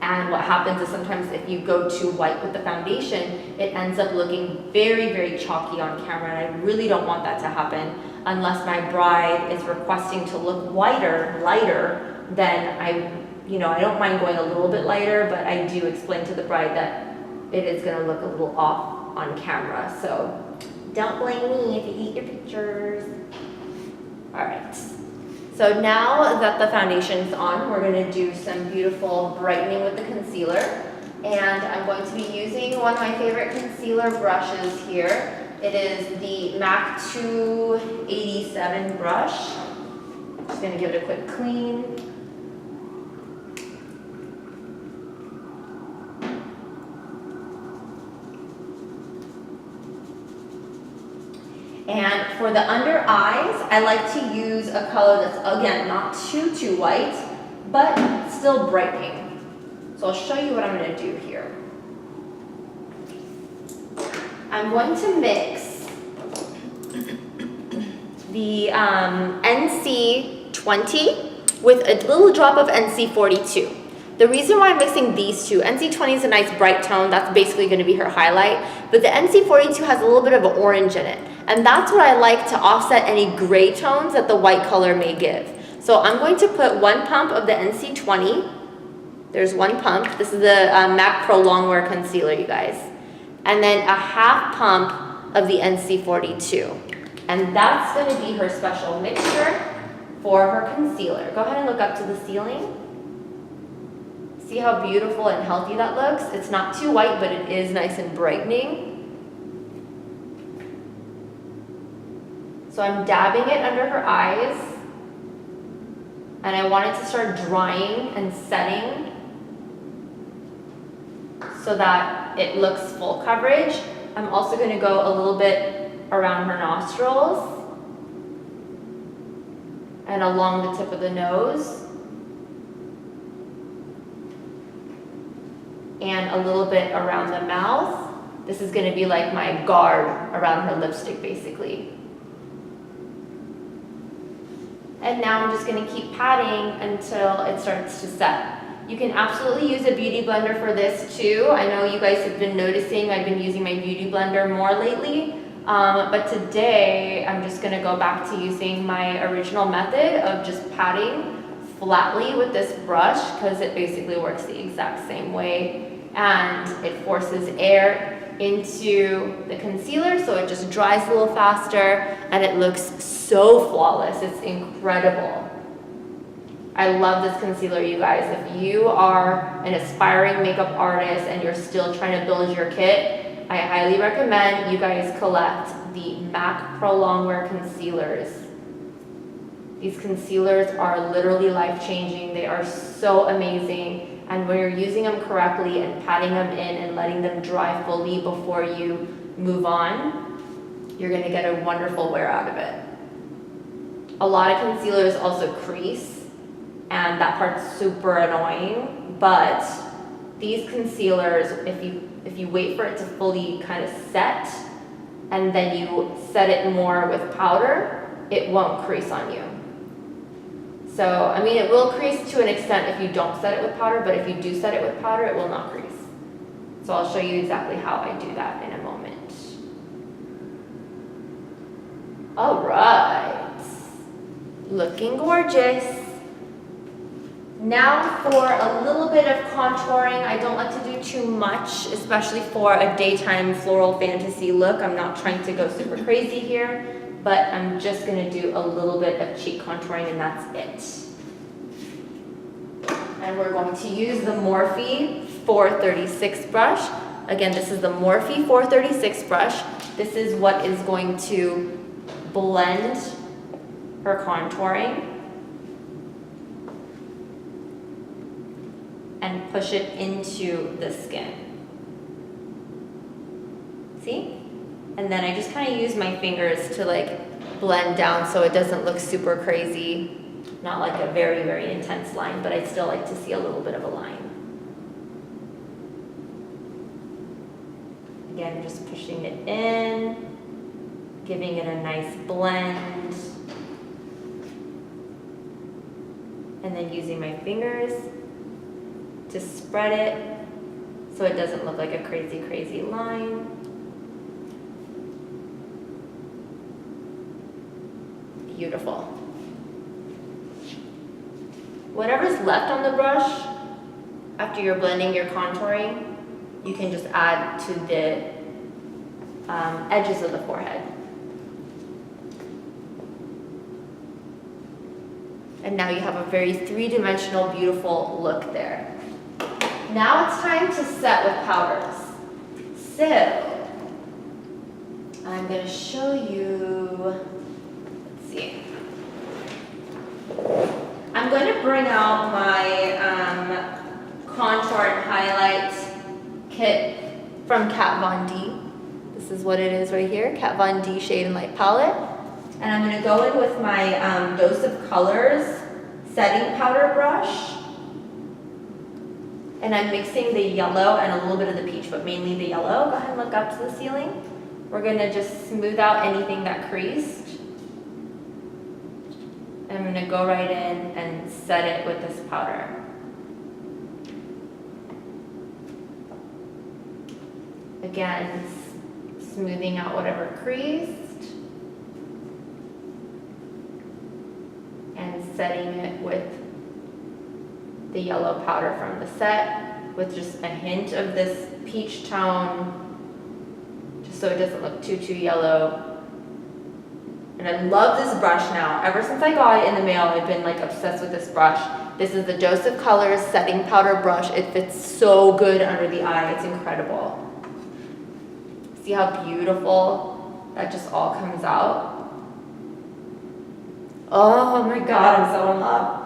And what happens is sometimes if you go too white with the foundation, it ends up looking very, very chalky on camera, and I really don't want that to happen. Unless my bride is requesting to look lighter, then I don't mind going a little bit lighter, but I do explain to the bride that it is gonna look a little off on camera. So don't blame me if you eat your pictures. All right. So now that the foundation's on, we're gonna do some beautiful brightening with the concealer. And I'm going to be using one of my favorite concealer brushes here. It is the MAC 287 brush. Just gonna give it a quick clean. And for the under eyes, I like to use a color that's, again, not too white, but still brightening. So I'll show you what I'm gonna do here. I'm going to mix the NC20 with a little drop of NC42. The reason why I'm mixing these two, NC20 is a nice bright tone, that's basically gonna be her highlight, but the NC42 has a little bit of an orange in it. And that's what I like to offset any gray tones that the white color may give. So I'm going to put 1 pump of the NC20. There's 1 pump. This is the MAC Pro Longwear Concealer, you guys. And then a half pump of the NC42. And that's gonna be her special mixture for her concealer. Go ahead and look up to the ceiling. See how beautiful and healthy that looks? It's not too white, but it is nice and brightening. So I'm dabbing it under her eyes, and I want it to start drying and setting so that it looks full coverage. I'm also going to go a little bit around her nostrils and along the tip of the nose, and a little bit around the mouth. This is going to be like my guard around her lipstick, basically. And now I'm just going to keep patting until it starts to set. You can absolutely use a beauty blender for this too. I know you guys have been noticing I've been using my beauty blender more lately. But today I'm just going to go back to using my original method of just patting flatly with this brush, because it basically works the exact same way, and it forces air into the concealer so it just dries a little faster and it looks so flawless. It's incredible. I love this concealer, you guys. If you are an aspiring makeup artist and you're still trying to build your kit, I highly recommend you guys collect the MAC Pro Longwear concealers. These concealers are literally life-changing. They are so amazing. And when you're using them correctly and patting them in and letting them dry fully before you move on, you're gonna get a wonderful wear out of it. A lot of concealers also crease, and that part's super annoying, but these concealers, if you wait for it to fully kind of set, and then you set it more with powder, it won't crease on you. So, I mean, it will crease to an extent if you don't set it with powder, but if you do set it with powder, it will not crease. So I'll show you exactly how I do that in a moment. All right, looking gorgeous. Now for a little bit of contouring. I don't like to do too much, especially for a daytime floral fantasy look. I'm not trying to go super crazy here, but I'm just gonna do a little bit of cheek contouring, and that's it. And we're going to use the Morphe 436 brush. Again, this is the Morphe 436 brush. This is what is going to blend her contouring and push it into the skin. See? And then I just kind of use my fingers to like blend down so it doesn't look super crazy. Not like a very, very intense line, but I still like to see a little bit of a line. Again, just pushing it in, giving it a nice blend, and then using my fingers to spread it so it doesn't look like a crazy, crazy line. Beautiful. Whatever's left on the brush, after you're blending your contouring, you can just add to the edges of the forehead. And now you have a very three-dimensional, beautiful look there. Now it's time to set with powders. So, I'm going to show you, let's see. I'm going to bring out my contour and highlight kit from Kat Von D. This is what it is right here, Kat Von D Shade and Light Palette. And I'm going to go in with my Dose of Colors setting powder brush. And I'm mixing the yellow and a little bit of the peach, but mainly the yellow. Go ahead and look up to the ceiling. We're going to just smooth out anything that creased. I'm going to go right in and set it with this powder. Again, smoothing out whatever creased and setting it with the yellow powder from the set with just a hint of this peach tone, just so it doesn't look too yellow. And I love this brush now. Ever since I got it in the mail, I've been like obsessed with this brush. This is the Dose of Colors setting powder brush. It fits so good under the eye. It's incredible. See how beautiful that just all comes out? Oh my god, I'm so in love.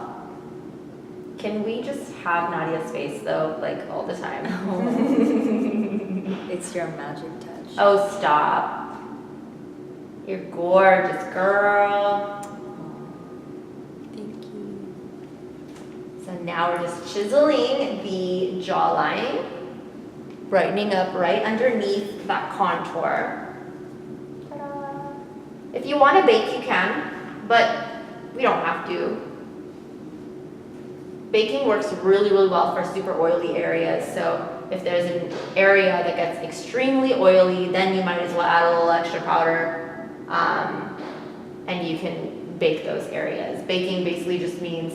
Can we just have Nadia's face though, like all the time? It's your magic touch. Oh, stop. You're gorgeous, girl. Thank you. So now we're just chiseling the jawline, brightening up right underneath that contour. Ta-da. If you want to bake, you can, but we don't have to. Baking works really, really well for super oily areas. So if there's an area that gets extremely oily, then you might as well add a little extra powder, and you can bake those areas. Baking basically just means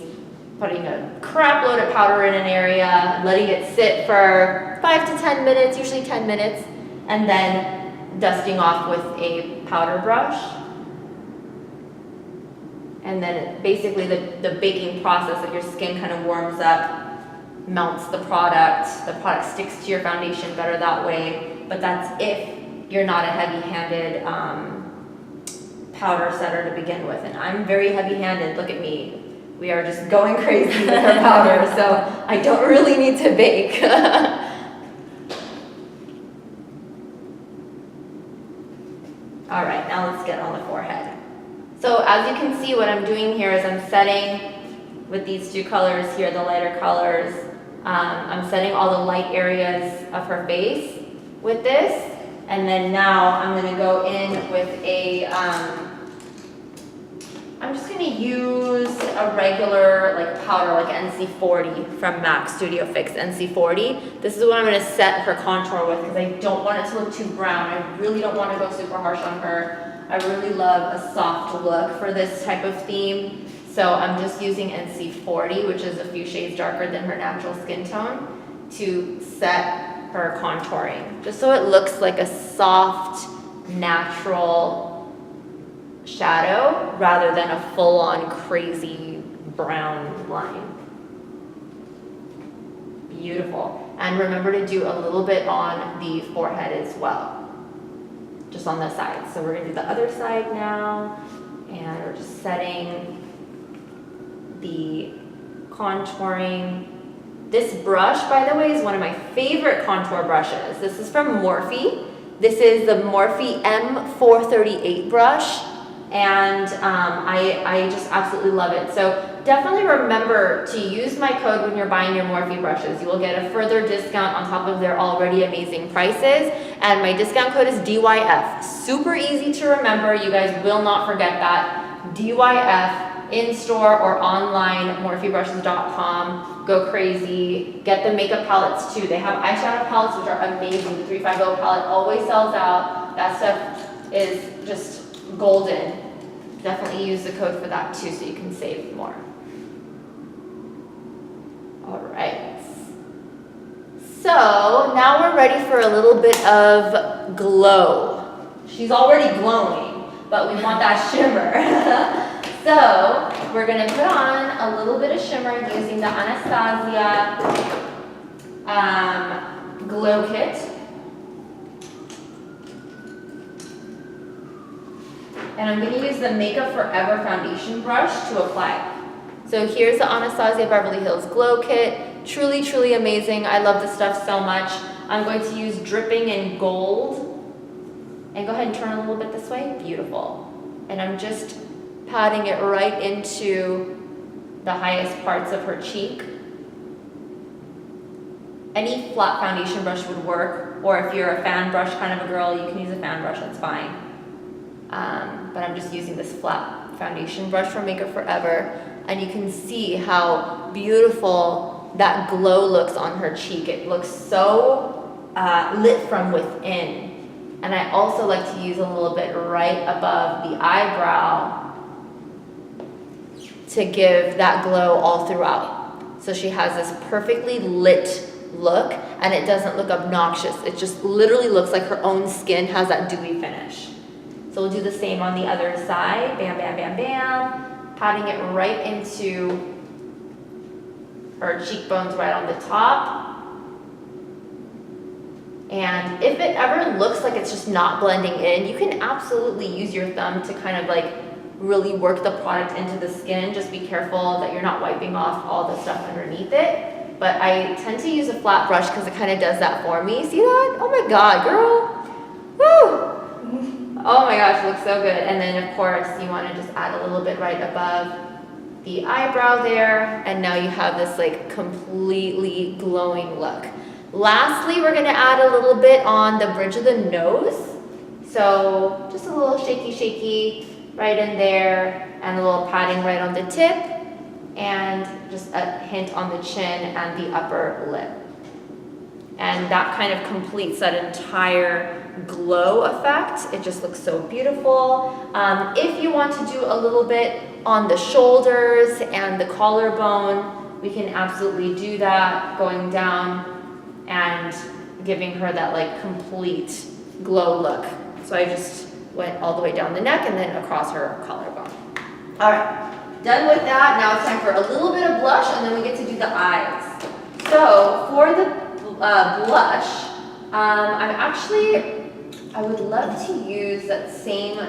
putting a crap load of powder in an area, letting it sit for 5 to 10 minutes, usually 10 minutes, and then dusting off with a powder brush. And then basically the baking process of your skin kind of warms up, melts the product sticks to your foundation better that way, but that's if you're not a heavy-handed powder setter to begin with. And I'm very heavy-handed, look at me. We are just going crazy with our powder, so I don't really need to bake. All right, now let's get on the forehead. So as you can see, what I'm doing here is I'm setting with these two colors here, the lighter colors, I'm setting all the light areas of her face with this. And then now I'm gonna go in with a, I'm just gonna use a regular like powder, like NC40 from MAC Studio Fix NC40. This is what I'm gonna set her contour with because I don't want it to look too brown. I really don't want to go super harsh on her. I really love a soft look for this type of theme. So I'm just using NC40, which is a few shades darker than her natural skin tone, to set her contouring. Just so it looks like a soft, natural shadow rather than a full-on crazy brown line. Beautiful. And remember to do a little bit on the forehead as well. Just on the side. So we're gonna do the other side now, and we're just setting the contouring. This brush, by the way, is one of my favorite contour brushes. This is from Morphe. This is the Morphe M438 brush, and I just absolutely love it. So definitely remember to use my code when you're buying your Morphe brushes. You will get a further discount on top of their already amazing prices. And my discount code is DYF. Super easy to remember. You guys will not forget that. DYF in store or online, morphebrushes.com. Go crazy. Get the makeup palettes too. They have eyeshadow palettes which are amazing. The 350 palette always sells out. That stuff is just golden. Definitely use the code for that too so you can save more. All right. So now we're ready for a little bit of glow. She's already glowing, but we want that shimmer. So we're gonna put on a little bit of shimmer using the Anastasia Glow Kit. And I'm gonna use the Makeup Forever foundation brush to apply. So here's the Anastasia Beverly Hills Glow Kit. Truly, truly amazing. I love this stuff so much. I'm going to use Dripping in Gold. And go ahead and turn a little bit this way. Beautiful. And I'm just patting it right into the highest parts of her cheek. Any flat foundation brush would work, or if you're a fan brush kind of a girl, you can use a fan brush, that's fine. But I'm just using this flat foundation brush from Makeup Forever, and you can see how beautiful that glow looks on her cheek. It looks so lit from within. And I also like to use a little bit right above the eyebrow to give that glow all throughout. So she has this perfectly lit look, and it doesn't look obnoxious. It just literally looks like her own skin has that dewy finish. So we'll do the same on the other side. Bam, bam, bam, bam. Patting it right into her cheekbones right on the top. And if it ever looks like it's just not blending in, you can absolutely use your thumb to kind of like really work the product into the skin. Just be careful that you're not wiping off all the stuff underneath it. But I tend to use a flat brush because it kind of does that for me. See that? Oh my God, girl. Woo! Oh my gosh, it looks so good. And then of course you want to just add a little bit right above the eyebrow there. And now you have this like completely glowing look. Lastly, we're gonna add a little bit on the bridge of the nose. So just a little shaky right in there, and a little padding right on the tip, and just a hint on the chin and the upper lip. And that kind of completes that entire glow effect. It just looks so beautiful. If you want to do a little bit on the shoulders and the collarbone, we can absolutely do that, going down and giving her that like complete glow look. So I just went all the way down the neck and then across her collarbone. All right, done with that. Now it's time for a little bit of blush, and then we get to do the eyes. So for the blush, I would love to use that same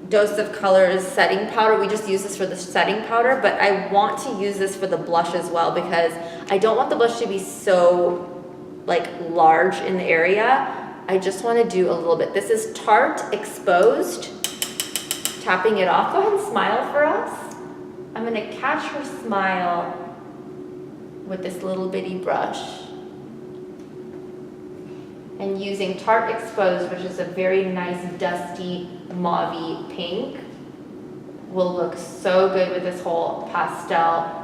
Dose of Colors setting powder. We just use this for the setting powder, but I want to use this for the blush as well, because I don't want the blush to be so like large in the area. I just want to do a little bit. This is Tarte Exposed. Tapping it off. Go ahead and smile for us. I'm going to catch her smile with this little bitty brush. And using Tarte Exposed, which is a very nice dusty mauve pink, will look so good with this whole pastel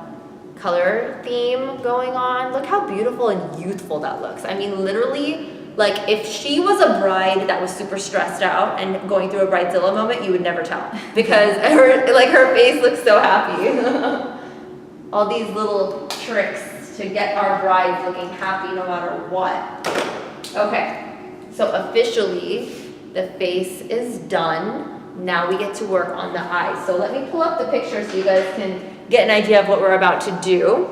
color theme going on. Look how beautiful and youthful that looks. I mean, literally, like if she was a bride that was super stressed out and going through a bridezilla moment, you would never tell, because her face looks so happy. All these little tricks to get our brides looking happy no matter what. Okay, so officially the face is done. Now we get to work on the eyes. So let me pull up the picture so you guys can get an idea of what we're about to do.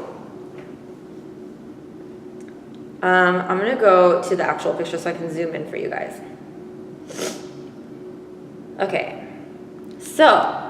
I'm gonna go to the actual picture so I can zoom in for you guys. Okay, so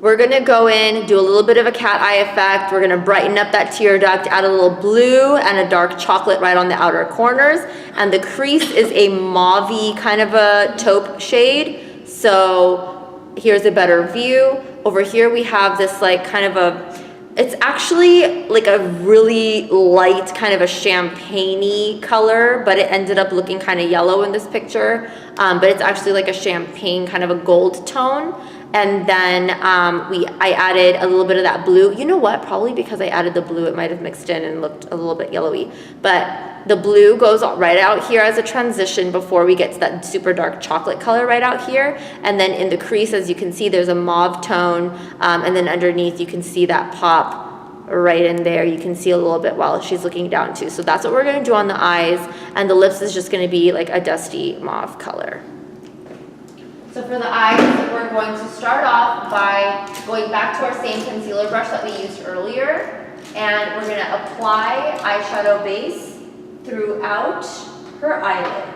we're gonna go in, do a little bit of a cat eye effect. We're gonna brighten up that tear duct, add a little blue and a dark chocolate right on the outer corners. And the crease is a mauve-y kind of a taupe shade. So here's a better view. Over here we have this like kind of a, it's actually like a really light kind of a champagne-y color, but it ended up looking kind of yellow in this picture. But it's actually like a champagne kind of a gold tone. And then I added a little bit of that blue. You know what? Probably because I added the blue, it might have mixed in and looked a little bit yellowy. But the blue goes right out here as a transition before we get to that super dark chocolate color right out here. And then in the crease, as you can see, there's a mauve tone. And then underneath, you can see that pop right in there. You can see a little bit while she's looking down too. So that's what we're going to do on the eyes. And the lips is just going to be like a dusty mauve color. So for the eyes, we're going to start off by going back to our same concealer brush that we used earlier. And we're going to apply eyeshadow base throughout her eyelid.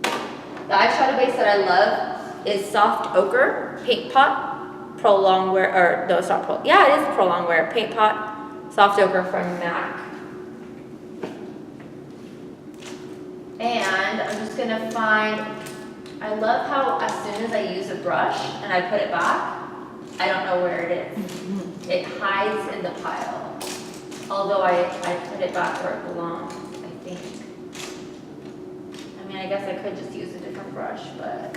The eyeshadow base that I love is Soft Ochre Paint Pot Pro Longwear, or no, it's not Pro, yeah, it is Pro Longwear Paint Pot Soft Ochre from MAC. And I'm just going to find, I love how as soon as I use a brush and I put it back, I don't know where it is. It hides in the pile. Although I put it back where it belongs, I think. I mean, I guess I could just use a different brush, but.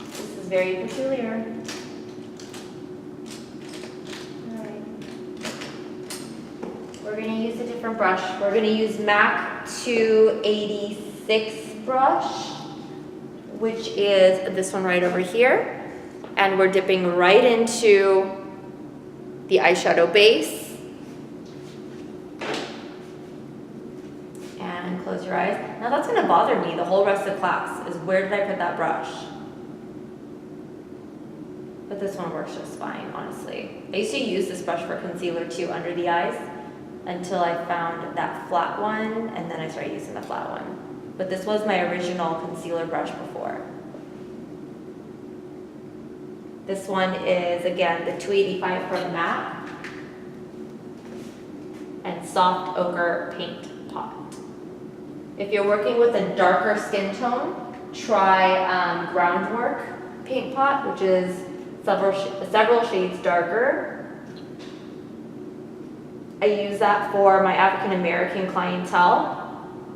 This is very peculiar. We're going to use a different brush. We're going to use MAC 286 brush, which is this one right over here. And we're dipping right into the eyeshadow base. And close your eyes. Now that's going to bother me the whole rest of class, is where did I put that brush? But this one works just fine, honestly. I used to use this brush for concealer too under the eyes. until I found that flat one, and then I started using the flat one. But this was my original concealer brush before. This one is, again, the 285 from MAC and Soft Ochre Paint Pot. If you're working with a darker skin tone, try Groundwork Paint Pot, which is several shades darker. I use that for my African American clientele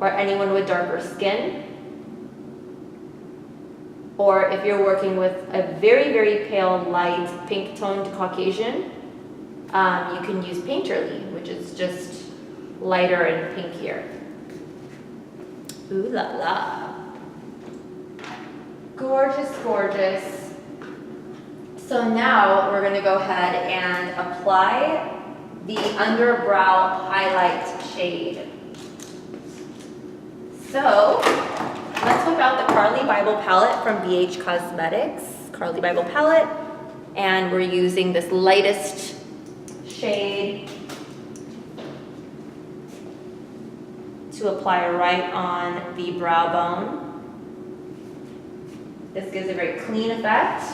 or anyone with darker skin. Or if you're working with a very, very pale, light, pink-toned Caucasian, you can use Painterly, which is just lighter and pinkier. Ooh la la. Gorgeous, gorgeous. So now we're gonna go ahead and apply the underbrow highlight shade. So let's whip out the Carly Bible palette from BH Cosmetics, Carly Bible palette, and we're using this lightest shade to apply right on the brow bone. This gives a very clean effect.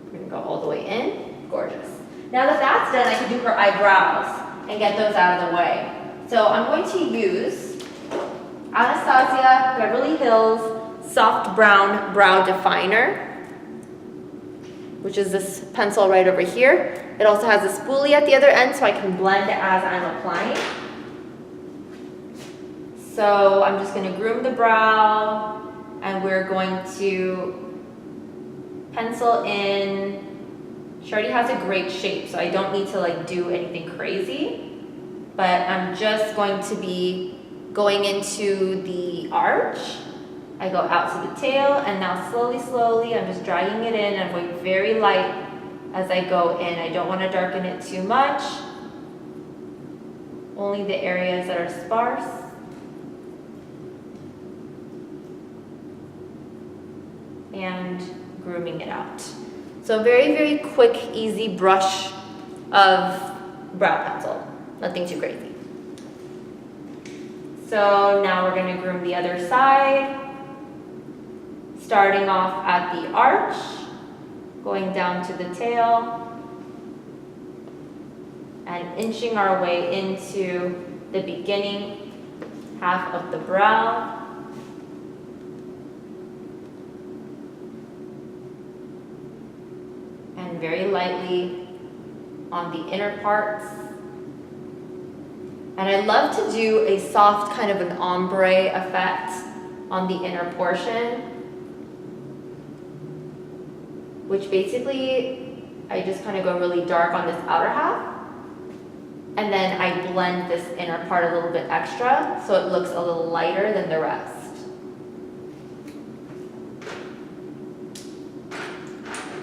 We're gonna go all the way in, gorgeous. Now that that's done, I can do her eyebrows and get those out of the way. So I'm going to use Anastasia Beverly Hills Soft Brown Brow Definer, which is this pencil right over here. It also has a spoolie at the other end so I can blend as I'm applying. So I'm just going to groom the brow, and we're going to pencil in. She already has a great shape, so I don't need to like do anything crazy, but I'm just going to be going into the arch. I go out to the tail, and now slowly, I'm just dragging it in. I'm going very light as I go in. I don't want to darken it too much. Only the areas that are sparse. And grooming it out. So very, very quick, easy brush of brow pencil. Nothing too crazy. So now we're going to groom the other side, starting off at the arch, going down to the tail, and inching our way into the beginning half of the brow. And very lightly on the inner parts. And I love to do a soft kind of an ombre effect on the inner portion, which basically I just kind of go really dark on this outer half, and then I blend this inner part a little bit extra so it looks a little lighter than the rest.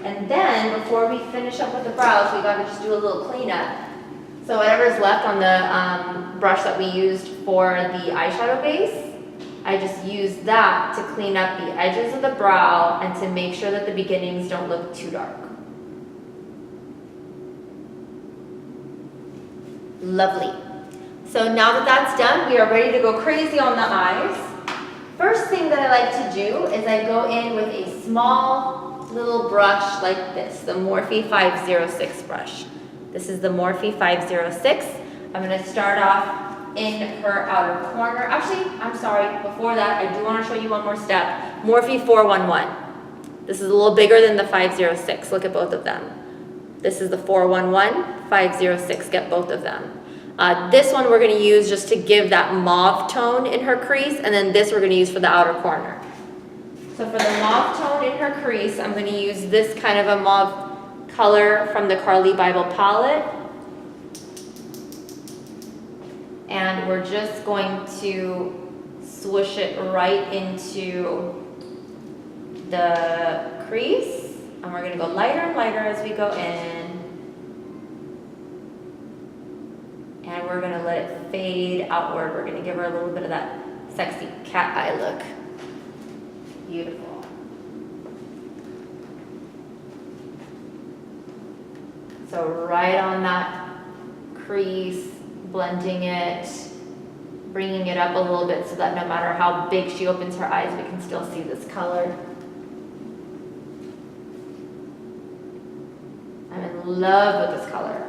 And then, before we finish up with the brows, we gotta just do a little cleanup. So whatever's left on the brush that we used for the eyeshadow base, I just use that to clean up the edges of the brow and to make sure that the beginnings don't look too dark. Lovely. So now that that's done, we are ready to go crazy on the eyes. First thing that I like to do is I go in with a small little brush like this, the Morphe 506 brush. This is the Morphe 506. I'm going to start off in her outer corner. Actually, I'm sorry, before that, I do want to show you one more step. Morphe 411. This is a little bigger than the 506. Look at both of them. This is the 411, 506, get both of them. This one we're going to use just to give that mauve tone in her crease, and then this we're going to use for the outer corner. So for the mauve tone in her crease, I'm going to use this kind of a mauve color from the Carly Bible palette. And we're just going to swoosh it right into the crease. And we're going to go lighter and lighter as we go in. And we're going to let it fade outward. We're going to give her a little bit of that sexy cat eye look. Beautiful. So right on that crease, blending it, bringing it up a little bit so that no matter how big she opens her eyes, we can still see this color. I'm in love with this color.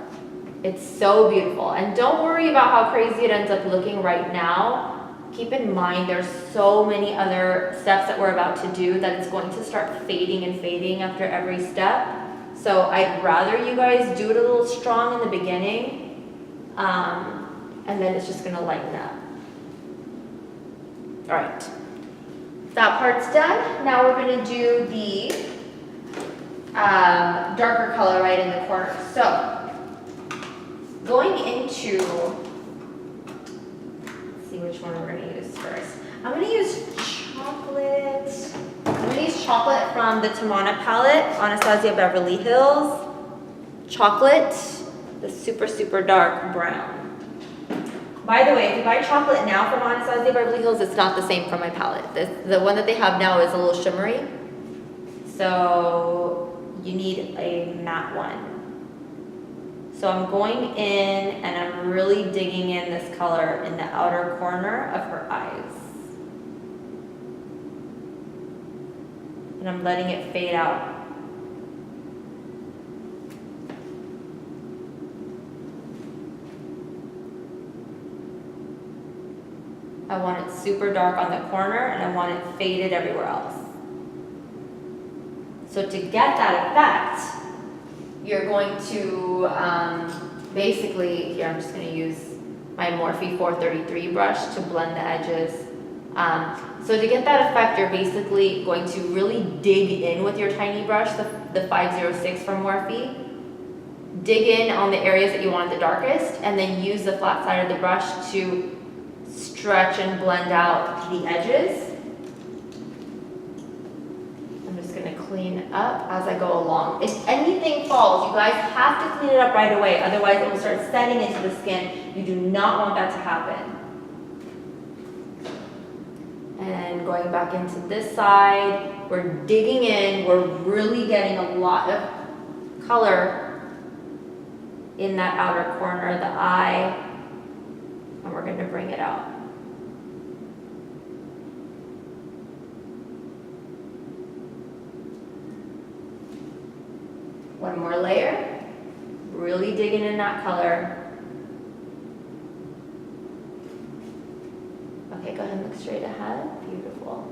It's so beautiful. And don't worry about how crazy it ends up looking right now. Keep in mind there's so many other steps that we're about to do that it's going to start fading and fading after every step. So I'd rather you guys do it a little strong in the beginning, and then it's just gonna lighten up. All right, that part's done. Now we're gonna do the darker color right in the corner. So going into, let's see which one we're gonna use first. I'm gonna use chocolate. I'm gonna use chocolate from the Tamana palette, Anastasia Beverly Hills. Chocolate, the super, super dark brown. By the way, if you buy chocolate now from Anastasia Beverly Hills, it's not the same from my palette. The one that they have now is a little shimmery. So you need a matte one. So I'm going in and I'm really digging in this color in the outer corner of her eyes. And I'm letting it fade out. I want it super dark on the corner and I want it faded everywhere else. So to get that effect, you're going to basically, here I'm just going to use my Morphe 433 brush to blend the edges. So to get that effect, you're basically going to really dig in with your tiny brush, the 506 from Morphe. Dig in on the areas that you want the darkest, and then use the flat side of the brush to stretch and blend out the edges. I'm just going to clean up as I go along. If anything falls, you guys have to clean it up right away, otherwise it will start setting into the skin. You do not want that to happen. And going back into this side, we're digging in, we're really getting a lot of color in that outer corner of the eye, and we're going to bring it out. One more layer, really digging in that color. Okay, go ahead and look straight ahead. Beautiful.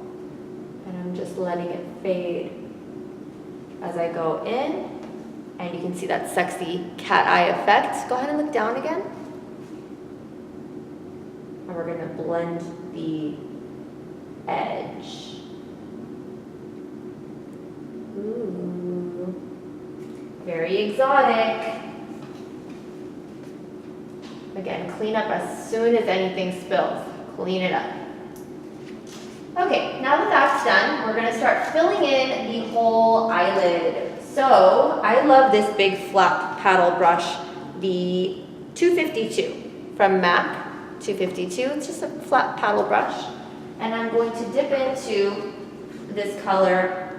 And I'm just letting it fade as I go in. And you can see that sexy cat eye effect. Go ahead and look down again. And we're going to blend the edge. Ooh. Very exotic. Again, clean up as soon as anything spills. Clean it up. Okay, now that that's done, we're going to start filling in the whole eyelid. So I love this big flat paddle brush, the 252 from MAC 252. It's just a flat paddle brush. And I'm going to dip into this color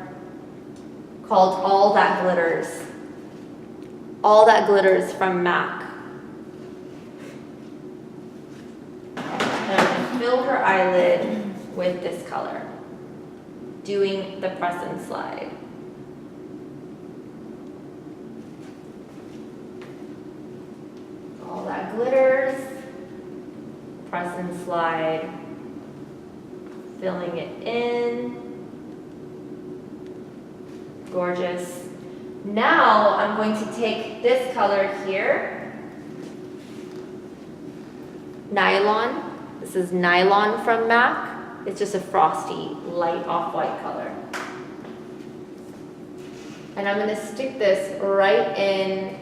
called All That Glitters. All That Glitters from MAC. Fill her eyelid with this color, doing the press and slide. All That Glitters, press and slide, filling it in. Gorgeous. Now I'm going to take this color here, Nylon. This is Nylon from MAC. It's just a frosty, light off-white color. And I'm going to stick this right in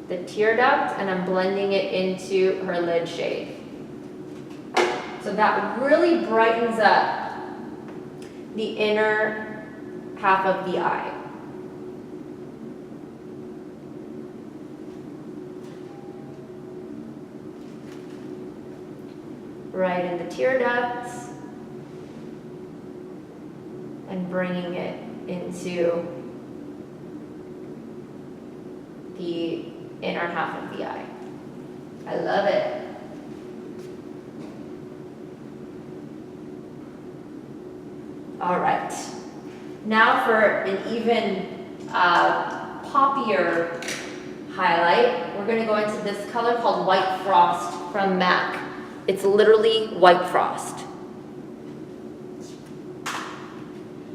the tear duct, and I'm blending it into her lid shade. So that really brightens up the inner half of the eye. Right in the tear ducts, and bringing it into the inner half of the eye. I love it. All right. Now for an even poppier highlight, we're gonna go into this color called White Frost from MAC. It's literally white frost.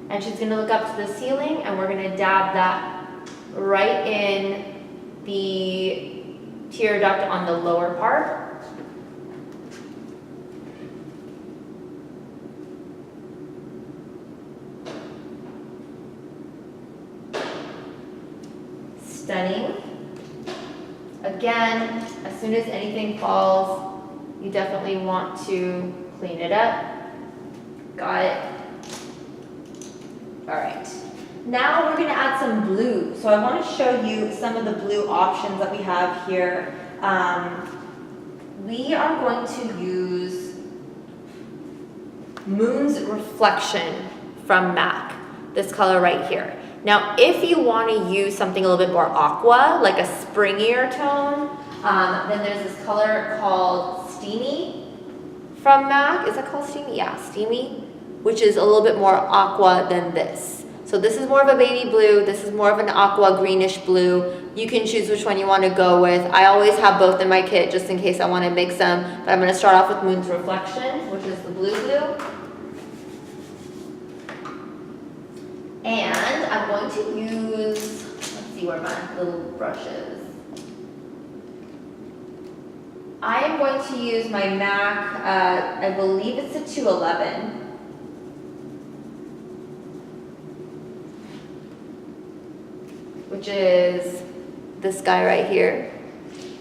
And she's gonna look up to the ceiling and we're gonna dab that right in the tear duct on the lower part. Stunning. Again, as soon as anything falls, you definitely want to clean it up. Got it. All right. Now we're gonna add some blue. So I want to show you some of the blue options that we have here. We are going to use Moon's Reflection from MAC, this color right here. Now, if you want to use something a little bit more aqua, like a springier tone, then there's this color called Steamy from MAC. Is that called Steamy? Yeah, Steamy, which is a little bit more aqua than this. So this is more of a baby blue. This is more of an aqua greenish blue. You can choose which one you want to go with. I always have both in my kit just in case I want to mix them. But I'm going to start off with Moon's Reflection, which is the blue blue. And I'm going to use, let's see where my little brush is. I am going to use my MAC, I believe it's a 211. Which is this guy right here.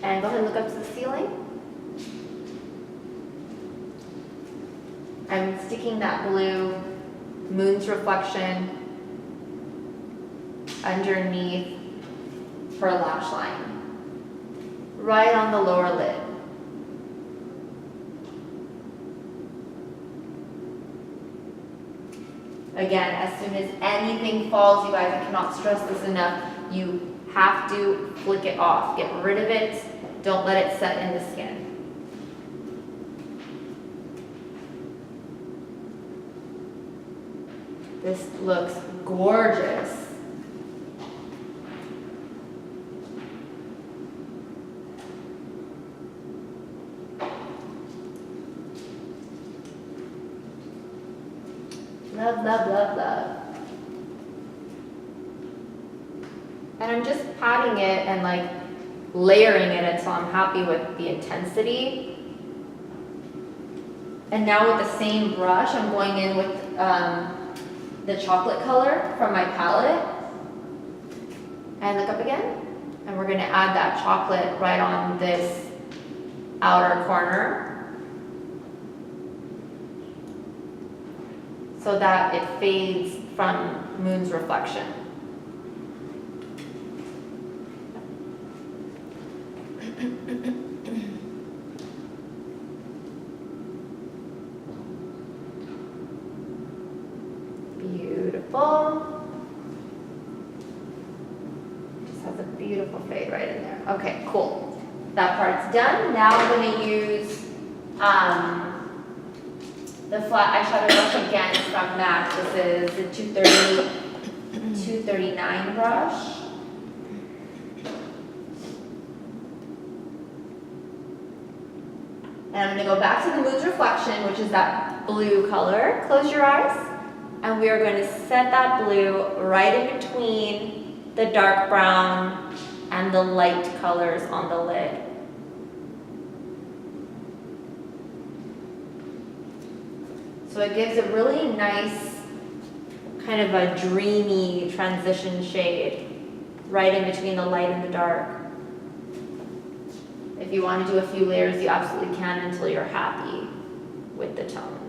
And go ahead and look up to the ceiling. I'm sticking that blue Moon's Reflection underneath her lash line, right on the lower lid. Again, as soon as anything falls, you guys, I cannot stress this enough, you have to flick it off. Get rid of it. Don't let it set in the skin. This looks gorgeous. Love, love, love, love. And I'm just patting it and like layering it until I'm happy with the intensity. And now with the same brush, I'm going in with the chocolate color from my palette. And look up again. And we're gonna add that chocolate right on this outer corner, so that it fades from Moon's Reflection. Beautiful. Just has a beautiful fade right in there. Okay, cool. That part's done. Now I'm going to use the flat eyeshadow brush again from MAC. This is the 239 brush. And I'm going to go back to the Moon's Reflection, which is that blue color. Close your eyes. And we are going to set that blue right in between the dark brown and the light colors on the lid. So it gives a really nice, kind of a dreamy transition shade right in between the light and the dark. If you want to do a few layers, you absolutely can until you're happy with the tone.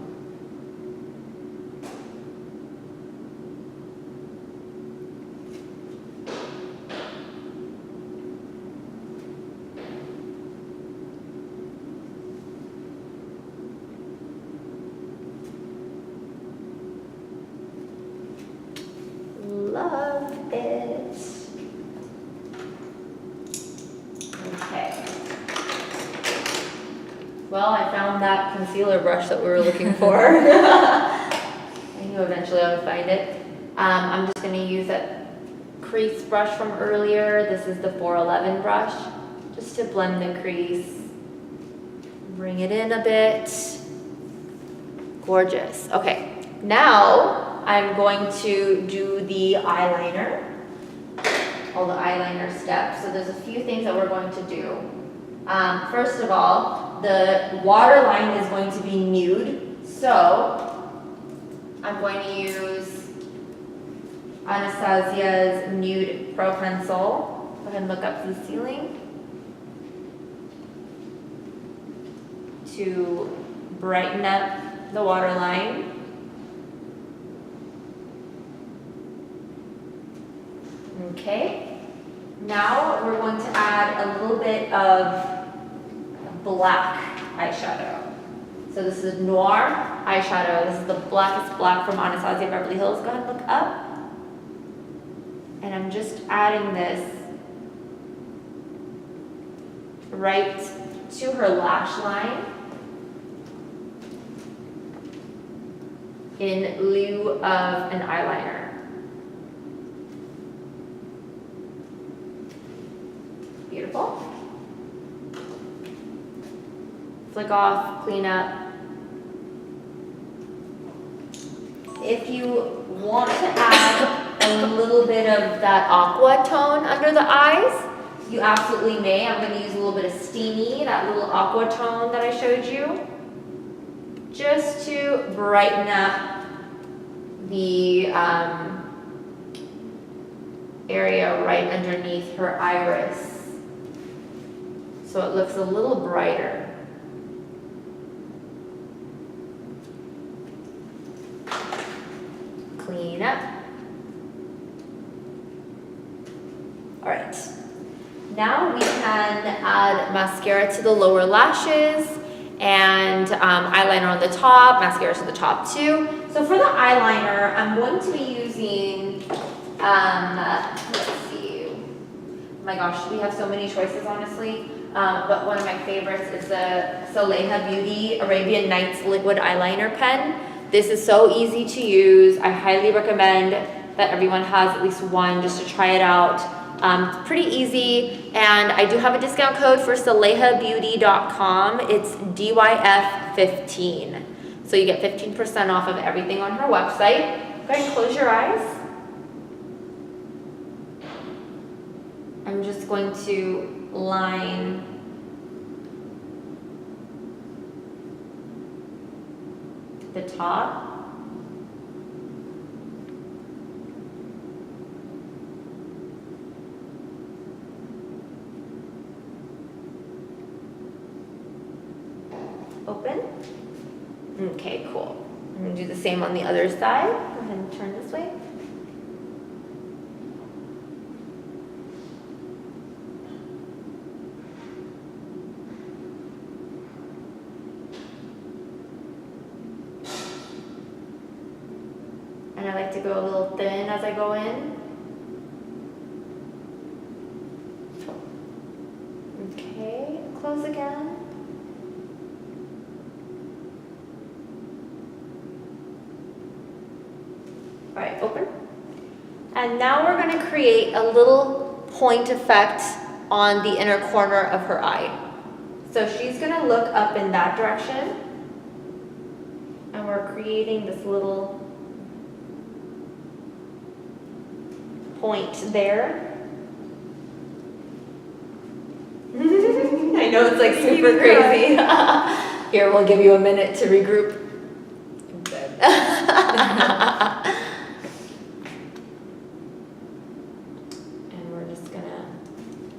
Love it. Well, I found that concealer brush that we were looking for. I knew eventually I would find it. I'm just going to use that crease brush from earlier. This is the 411 brush, just to blend the crease. Bring it in a bit. Gorgeous. Okay, now I'm going to do the eyeliner. All the eyeliner steps. So there's a few things that we're going to do. First of all, the waterline is going to be nude. So I'm going to use Anastasia's Nude Pro Pencil. Go ahead and look up to the ceiling to brighten up the waterline. Okay, now we're going to add a little bit of black eyeshadow. So this is Noir eyeshadow. This is the blackest black from Anastasia Beverly Hills. Go ahead and look up. And I'm just adding this right to her lash line in lieu of an eyeliner. Beautiful. Flick off, clean up. If you want to add a little bit of that aqua tone under the eyes, you absolutely may. I'm going to use a little bit of Steamy, that little aqua tone that I showed you, just to brighten up the area right underneath her iris, so it looks a little brighter. Clean up. All right. Now we can add mascara to the lower lashes and eyeliner on the top, mascara to the top too. So for the eyeliner, I'm going to be using, let's see, oh my gosh, we have so many choices honestly, but one of my favorites is the Soleha Beauty Arabian Nights Liquid Eyeliner Pen. This is so easy to use. I highly recommend that everyone has at least one just to try it out. It's pretty easy, and I do have a discount code for solehabeauty.com. It's DYF15. So you get 15% off of everything on her website. Go ahead and close your eyes. I'm just going to line the top. Open. Okay, cool. I'm going to do the same on the other side. Go ahead and turn this way. And I like to go a little thin as I go in. Okay, close again. All right, open. And now we're going to create a little point effect on the inner corner of her eye. So she's going to look up in that direction. And we're creating this little point there. I know it's like super crazy. Here, we'll give you a minute to regroup.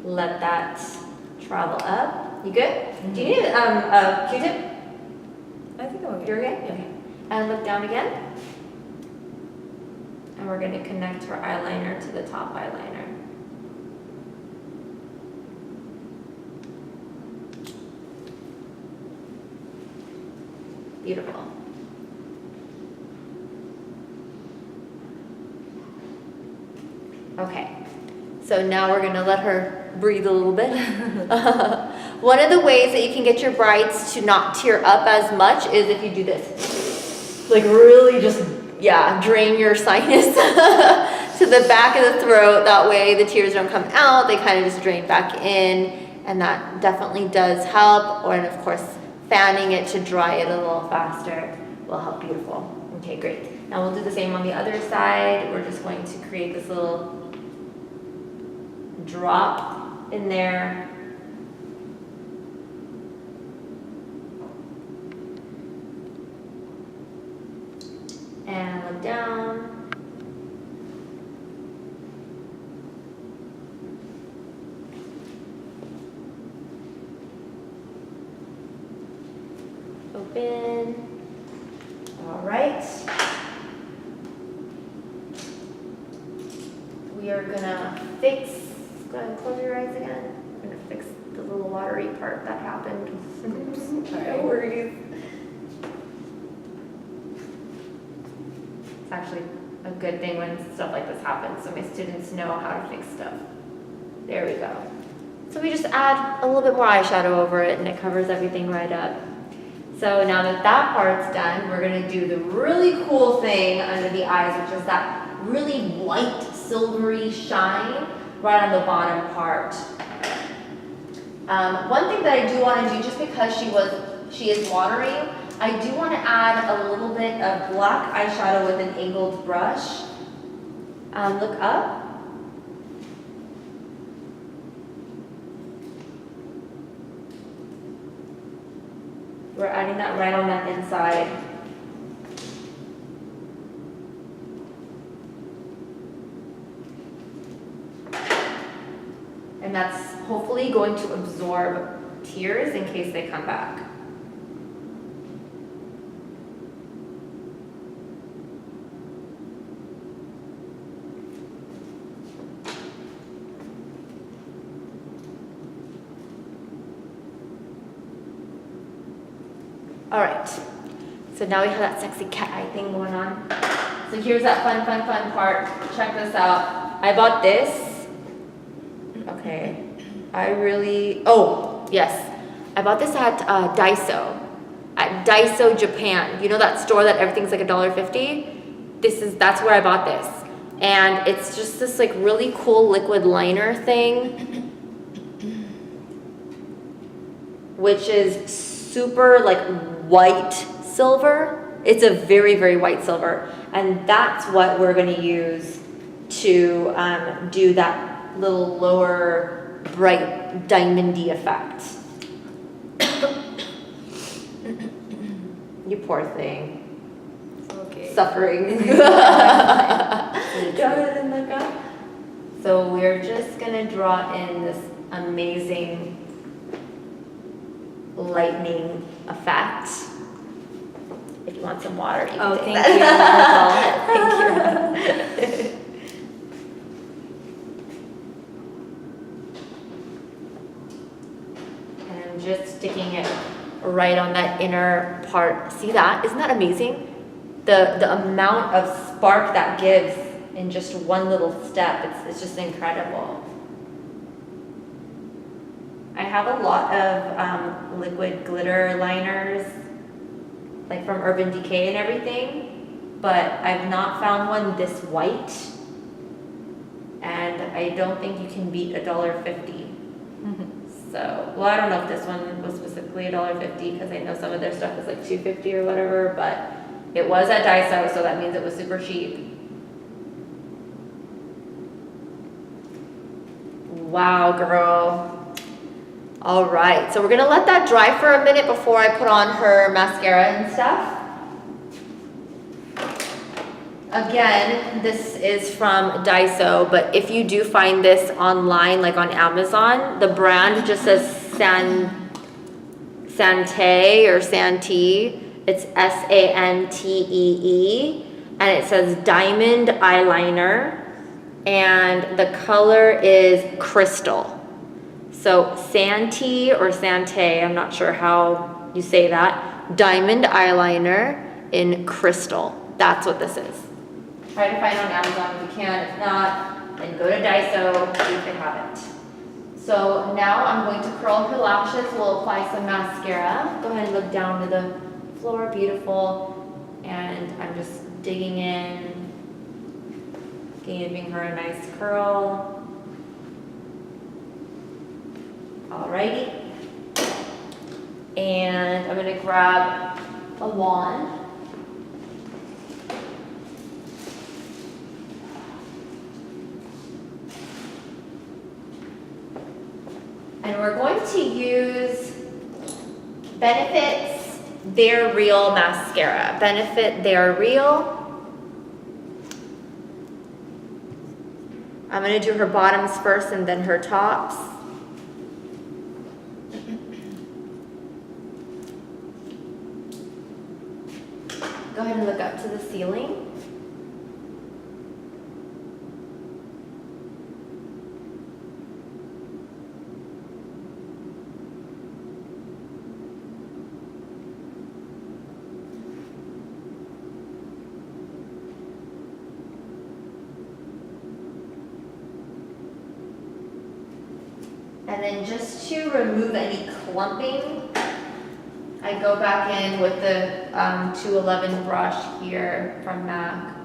Let that travel up. You good? Mm-hmm. Do you need a Q-tip? I think I'm okay. You're okay? Okay. And look down again. And we're going to connect her eyeliner to the top eyeliner. Beautiful. Okay. So now we're gonna let her breathe a little bit. One of the ways that you can get your brides to not tear up as much is if you do this. Like really just, yeah, drain your sinus to the back of the throat. That way the tears don't come out, they kind of just drain back in. And that definitely does help. Or, and of course, fanning it to dry it a little faster will help. Beautiful. Okay, great. Now we'll do the same on the other side. We're just going to create this little drop in there. And look down. Open. All right. We are gonna fix, go ahead and close your eyes again. We're gonna fix the little watery part that happened. Oops, no worries. It's actually a good thing when stuff like this happens, so my students know how to fix stuff. There we go. So we just add a little bit more eyeshadow over it and it covers everything right up. So now that that part's done, we're gonna do the really cool thing under the eyes, which is that really white, silvery shine right on the bottom part. One thing that I do want to do, just because she is watering, I do want to add a little bit of black eyeshadow with an angled brush. Look up. We're adding that right on that inside. And that's hopefully going to absorb tears in case they come back. All right, so now we have that sexy cat eye thing going on. So here's that fun part. Check this out. I bought this. Okay, oh, yes. I bought this at Daiso. At Daiso, Japan. You know that store that everything's like $1.50? That's where I bought this. And it's just this like really cool liquid liner thing, which is super like white silver. It's a very, very white silver. And that's what we're gonna use to do that little lower bright diamondy effect. You poor thing. Okay. Suffering. So we're just gonna draw in this amazing lightning effect. If you want some water, you can take that. Thank you. And I'm just sticking it right on that inner part. See that? Isn't that amazing? The amount of spark that gives in just one little step, it's just incredible. I have a lot of liquid glitter liners, like from Urban Decay and everything, but I've not found one this white, and I don't think you can beat $1.50. So, well, I don't know if this one was specifically $1.50 because I know some of their stuff is like $2.50 or whatever, but it was at Daiso, so that means it was super cheap. Wow, girl. All right, so we're gonna let that dry for a minute before I put on her mascara and stuff. Again, this is from Daiso, but if you do find this online, like on Amazon, the brand just says Santee or Santee. It's Santee, and it says diamond eyeliner, and the color is crystal. So Santee or Santee, I'm not sure how you say that, diamond eyeliner in crystal. That's what this is. Try to find it on Amazon if you can. If not, then go to Daiso, see if they have it. So now I'm going to curl her lashes. We'll apply some mascara. Go ahead and look down to the floor, beautiful. And I'm just digging in, giving her a nice curl. Alrighty. And I'm gonna grab a wand. And we're going to use Benefit's They're Real mascara. Benefit They're Real. I'm gonna do her bottoms first and then her tops. Go ahead and look up to the ceiling. And then just to remove any clumping, I go back in with the 211 brush here from MAC,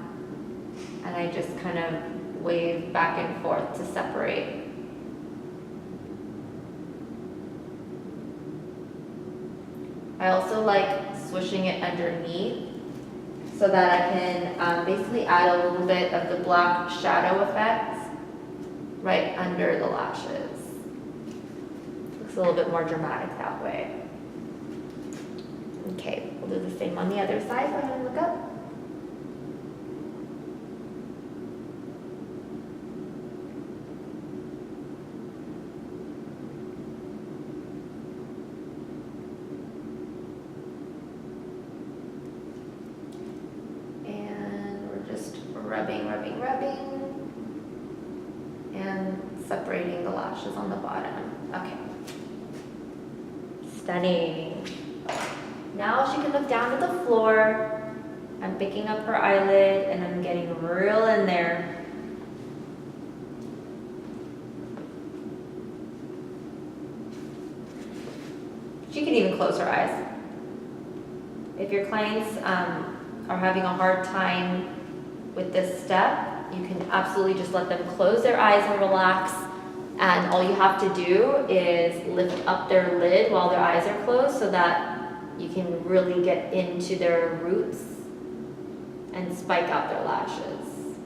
and I just kind of wave back and forth to separate. I also like swishing it underneath so that I can basically add a little bit of the black shadow effect right under the lashes. Looks a little bit more dramatic that way. Okay, we'll do the same on the other side. Go ahead and look up. And we're just rubbing, and separating the lashes on the bottom. Okay. Stunning. Now she can look down at the floor. I'm picking up her eyelid and I'm getting real in there. She can even close her eyes. If your clients are having a hard time with this step, you can absolutely just let them close their eyes and relax. And all you have to do is lift up their lid while their eyes are closed so that you can really get into their roots and spike out their lashes.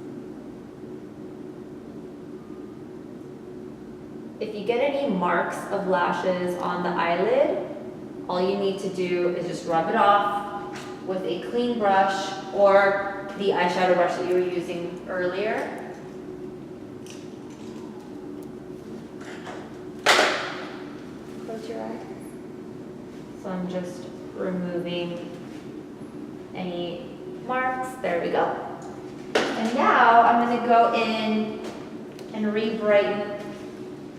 If you get any marks of lashes on the eyelid, all you need to do is just rub it off with a clean brush or the eyeshadow brush that you were using earlier. Close your eyes. So I'm just removing any marks. There we go. And now I'm going to go in and re-brighten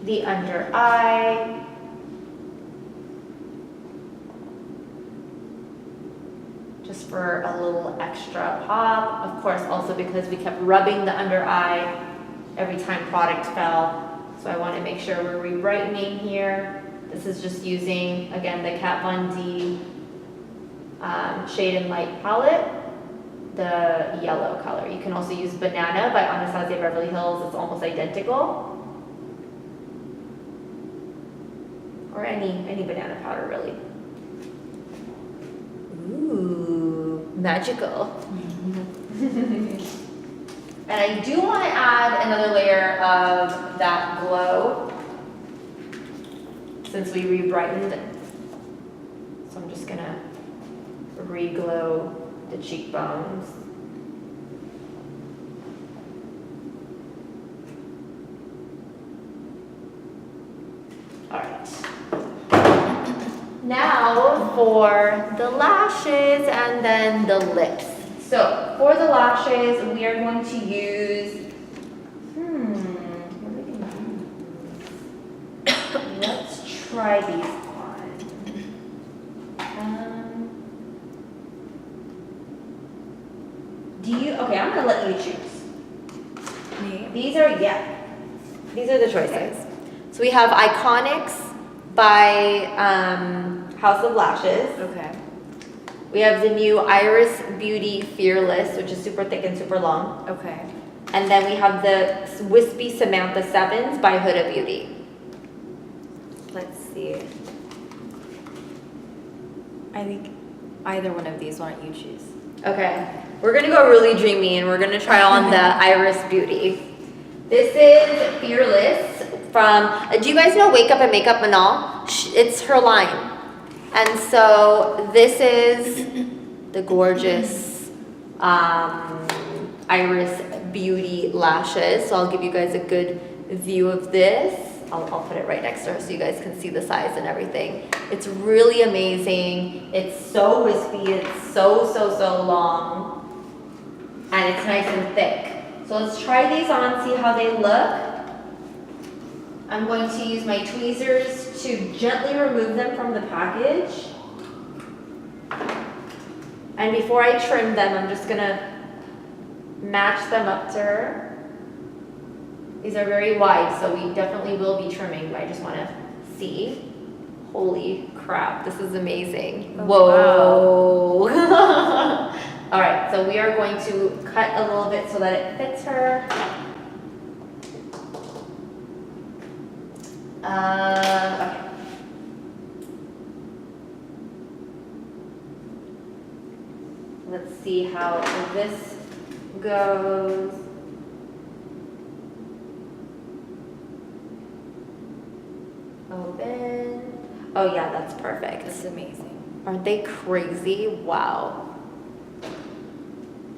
the under eye. Just for a little extra pop. Of course, also because we kept rubbing the under eye every time product fell. So I want to make sure we're re-brightening here. This is just using, again, the Kat Von D Shade and Light palette, the yellow color. You can also use Banana by Anastasia Beverly Hills. It's almost identical. Or any banana powder, really. Ooh, magical. And I do want to add another layer of that glow since we re-brightened it. So I'm just gonna re-glow the cheekbones. All right. Now for the lashes and then the lips. So for the lashes, we are going to use, what are we gonna use? Let's try these on. Okay, I'm gonna let you choose. Me? These are, yeah. These are the choices. So we have Iconics by House of Lashes. Okay. We have the new Iris Beauty Fearless, which is super thick and super long. Okay. And then we have the Wispy Samantha 7s by Huda Beauty. Let's see. I think either one of these. Why don't you choose? Okay, we're gonna go really dreamy and we're gonna try on the Iris Beauty. This is Fearless from, do you guys know Wake Up and Makeup Manal? It's her line. And so this is the gorgeous Iris Beauty lashes. So I'll give you guys a good view of this. I'll put it right next to her so you guys can see the size and everything. It's really amazing. It's so wispy. It's so long. And it's nice and thick. So let's try these on, see how they look. I'm going to use my tweezers to gently remove them from the package. And before I trim them, I'm just gonna match them up to her. These are very wide, so we definitely will be trimming, but I just want to see. Holy crap, this is amazing. Oh, whoa. Wow. All right, so we are going to cut a little bit so that it fits her. Okay. Let's see how this goes. Open. Oh yeah, that's perfect. This is amazing. Aren't they crazy? Wow.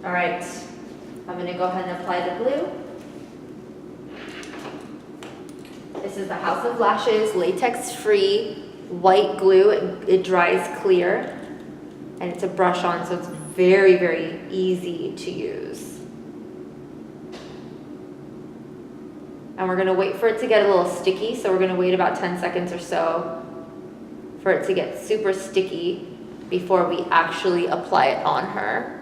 All right, I'm gonna go ahead and apply the glue. This is the House of Lashes latex-free white glue. It dries clear, and it's a brush on, so it's very easy to use. And we're gonna wait for it to get a little sticky, so we're gonna wait about 10 seconds or so for it to get super sticky before we actually apply it on her.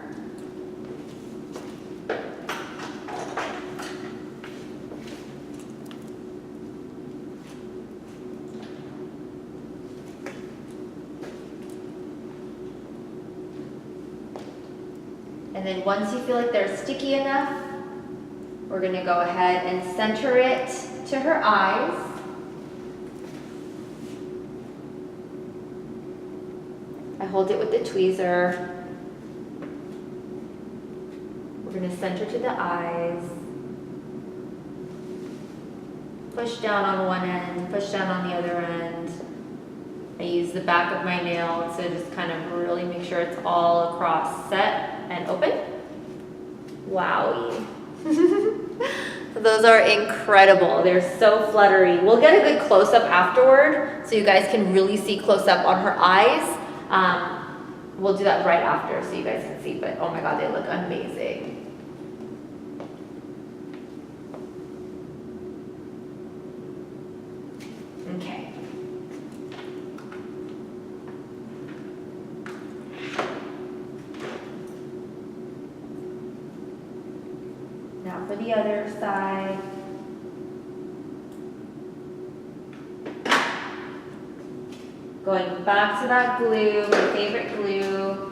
And then once you feel like they're sticky enough, we're gonna go ahead and center it to her eyes. I hold it with the tweezer. We're gonna center to the eyes. Push down on one end, push down on the other end. I use the back of my nail to just kind of really make sure it's all across, set and open. Wowie. Those are incredible. They're so fluttery. We'll get a good close-up afterward so you guys can really see close-up on her eyes. We'll do that right after so you guys can see, but oh my God, they look amazing. Okay. Now for the other side. Going back to that glue, my favorite glue.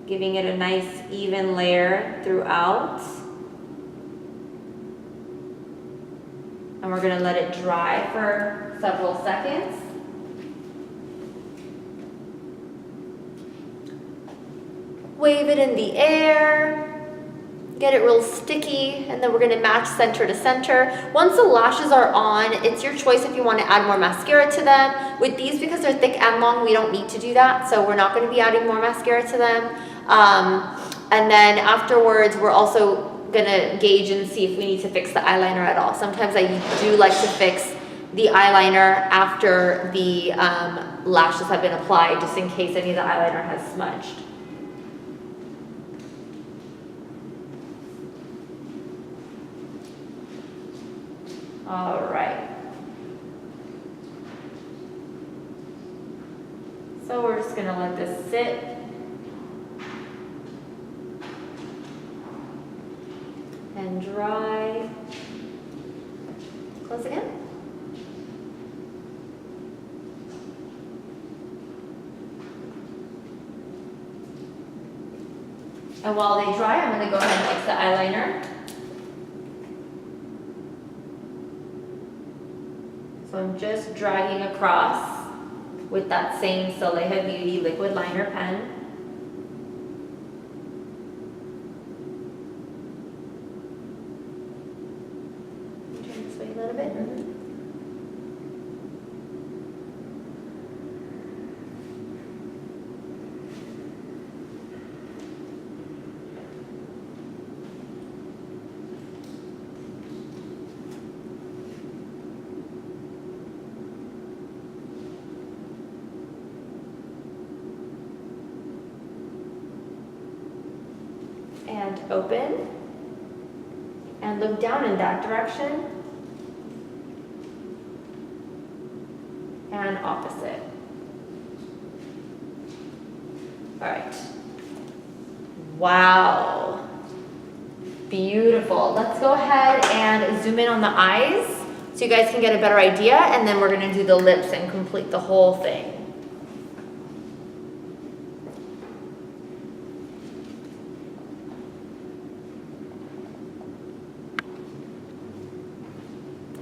Giving it a nice even layer throughout. And we're gonna let it dry for several seconds. Wave it in the air. Get it real sticky, and then we're gonna match center to center. Once the lashes are on, it's your choice if you wanna add more mascara to them. With these, because they're thick and long, we don't need to do that, so we're not gonna be adding more mascara to them. And then afterwards, we're also gonna gauge and see if we need to fix the eyeliner at all. Sometimes I do like to fix the eyeliner after the lashes have been applied, just in case any of the eyeliner has smudged. All right. So we're just gonna let this sit. and dry. Close again. And while they dry, I'm going to go ahead and fix the eyeliner. So I'm just dragging across with that same Soleil Beauty liquid liner pen. Turn this way a little bit. And open, and look down in that direction, and opposite. All right. Wow. Beautiful. Let's go ahead and zoom in on the eyes so you guys can get a better idea, and then we're going to do the lips and complete the whole thing.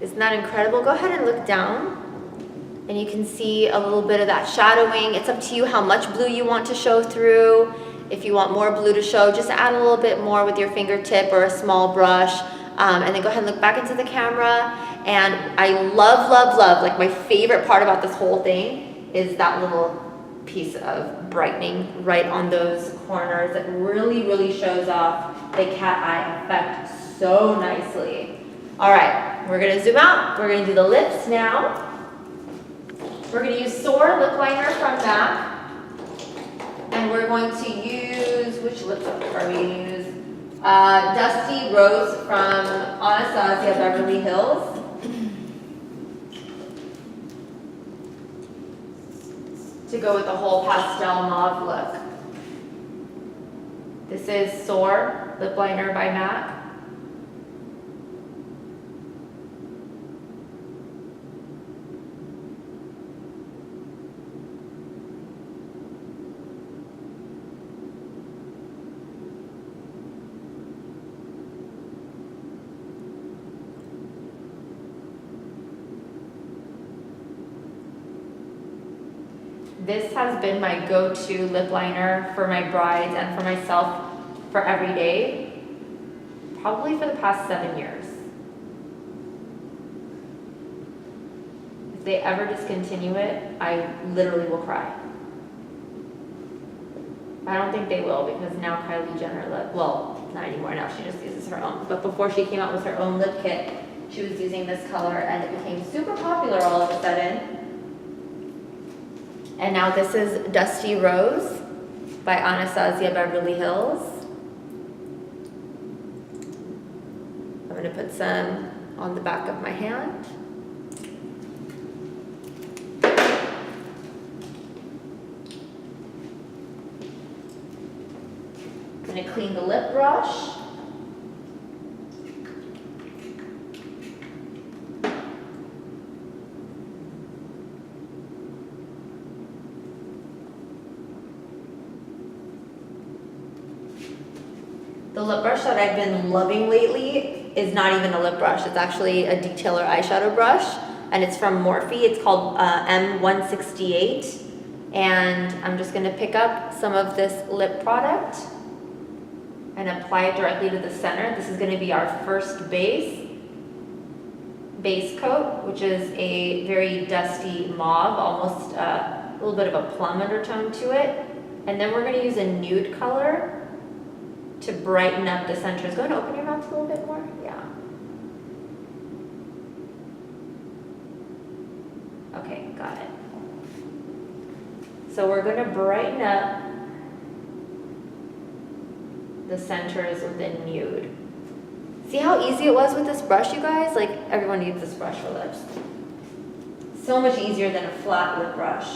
Isn't that incredible? Go ahead and look down and you can see a little bit of that shadowing. It's up to you how much blue you want to show through. If you want more blue to show, just add a little bit more with your fingertip or a small brush. And then go ahead and look back into the camera. And I love, love, love, like my favorite part about this whole thing is that little piece of brightening right on those corners. It really, really shows off the cat eye effect so nicely. All right, we're gonna zoom out. We're gonna do the lips now. We're gonna use Soar lip liner from MAC. And we're going to use, which lip are we gonna use? Dusty Rose from Anastasia Beverly Hills. To go with the whole pastel mauve look. This is Soar lip liner by MAC. This has been my go-to lip liner for my brides and for myself for every day, probably for the past 7 years. If they ever discontinue it, I literally will cry. I don't think they will because now Kylie Jenner, well, not anymore, now she just uses her own. But before she came out with her own lip kit, she was using this color and it became super popular all of a sudden. And now this is Dusty Rose by Anastasia Beverly Hills. I'm going to put some on the back of my hand. I'm going to clean the lip brush. The lip brush that I've been loving lately is not even a lip brush. It's actually a detailer eyeshadow brush, and it's from Morphe. It's called M168, and I'm just going to pick up some of this lip product and apply it directly to the center. This is going to be our first base coat, which is a very dusty mauve, almost a little bit of a plum undertone to it. And then we're going to use a nude color to brighten up the centers. Go ahead and open your mouth a little bit more. Yeah. Okay, got it. So we're going to brighten up the centers with a nude. See how easy it was with this brush, you guys? Like, everyone needs this brush for lips. So much easier than a flat lip brush.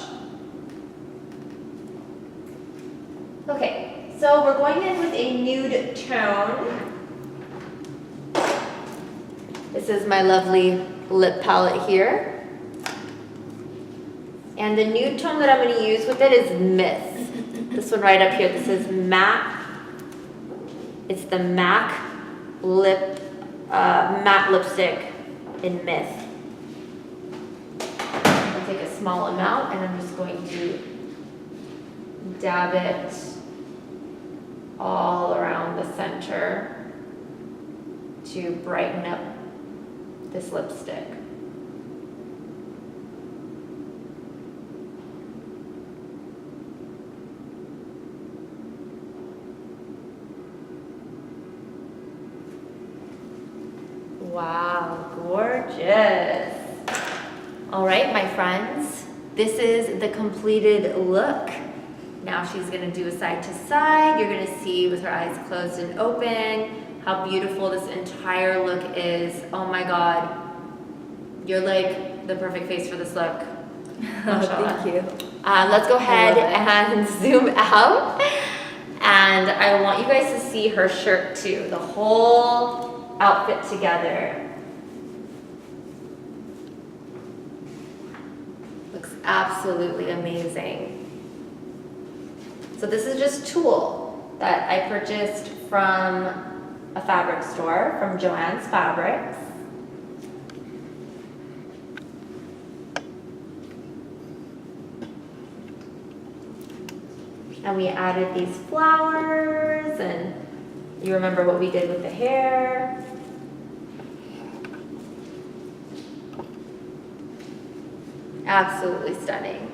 Okay. So we're going in with a nude tone. This is my lovely lip palette here. And the nude tone that I'm going to use with it is Myth. This one right up here. This is MAC. It's the MAC matte lipstick in Myth. I'll take a small amount and I'm just going to dab it all around the center to brighten up this lipstick. Wow, gorgeous. All right, my friends, this is the completed look. Now she's gonna do a side to side. You're gonna see with her eyes closed and open how beautiful this entire look is. Oh my God, you're like the perfect face for this look. Thank you. Let's go ahead and zoom out. And I want you guys to see her shirt too, the whole outfit together. Looks absolutely amazing. So this is just tulle that I purchased from a fabric store, from Joann's Fabrics. And we added these flowers, and you remember what we did with the hair. Absolutely stunning.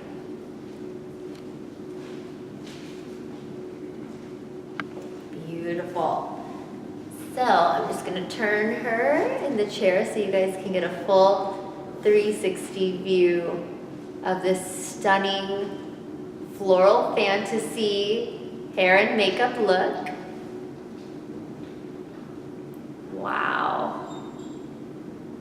Beautiful. So I'm just gonna turn her in the chair so you guys can get a full 360 view of this stunning floral fantasy hair and makeup look. Wow.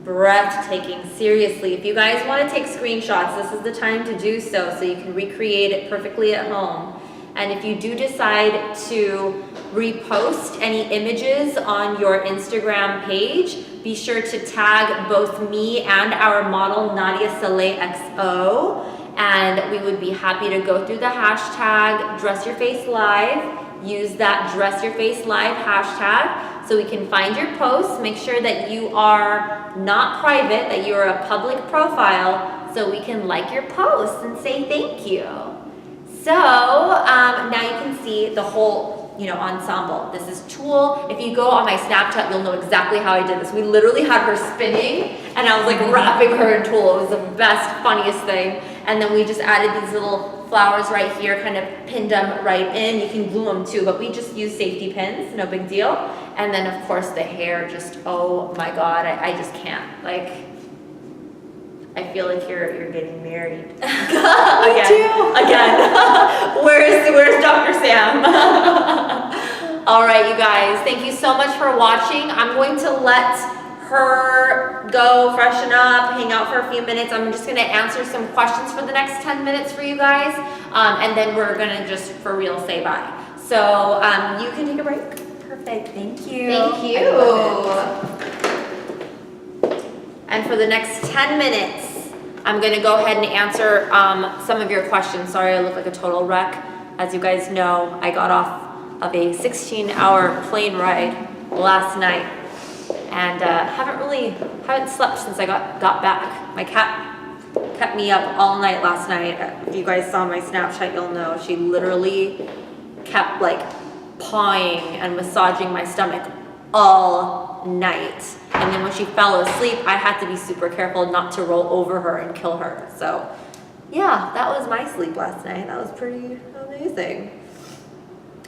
Breathtaking, seriously. If you guys want to take screenshots, this is the time to do so you can recreate it perfectly at home. And if you do decide to repost any images on your Instagram page, be sure to tag both me and our model Nadia Saleh XO, and we would be happy to go through the hashtag Dress Your Face Live. Use that Dress Your Face Live hashtag so we can find your posts. Make sure that you are not private, that you are a public profile, so we can like your posts and say thank you. So now you can see the whole ensemble. This is tulle. If you go on my Snapchat, you'll know exactly how I did this. We literally had her spinning and I was like wrapping her in tulle. It was the best, funniest thing. And then we just added these little flowers right here, kind of pinned them right in. You can glue them too, but we just use safety pins, no big deal. And then of course the hair, just, oh my God, I just can't. Like, I feel like you're getting married. Again. Where's Dr. Sam? All right, you guys, thank you so much for watching. I'm going to let her go freshen up, hang out for a few minutes. I'm just gonna answer some questions for the next 10 minutes for you guys. And then we're gonna just for real say bye. So you can take a break. Perfect, thank you. Thank you. And for the next 10 minutes, I'm gonna go ahead and answer some of your questions. Sorry, I look like a total wreck. As you guys know, I got off of a 16-hour plane ride last night and haven't slept since I got back. My cat kept me up all night last night. If you guys saw my Snapchat, you'll know she literally kept like pawing and massaging my stomach all night. And then when she fell asleep, I had to be super careful not to roll over her and kill her. So yeah, that was my sleep last night. That was pretty amazing.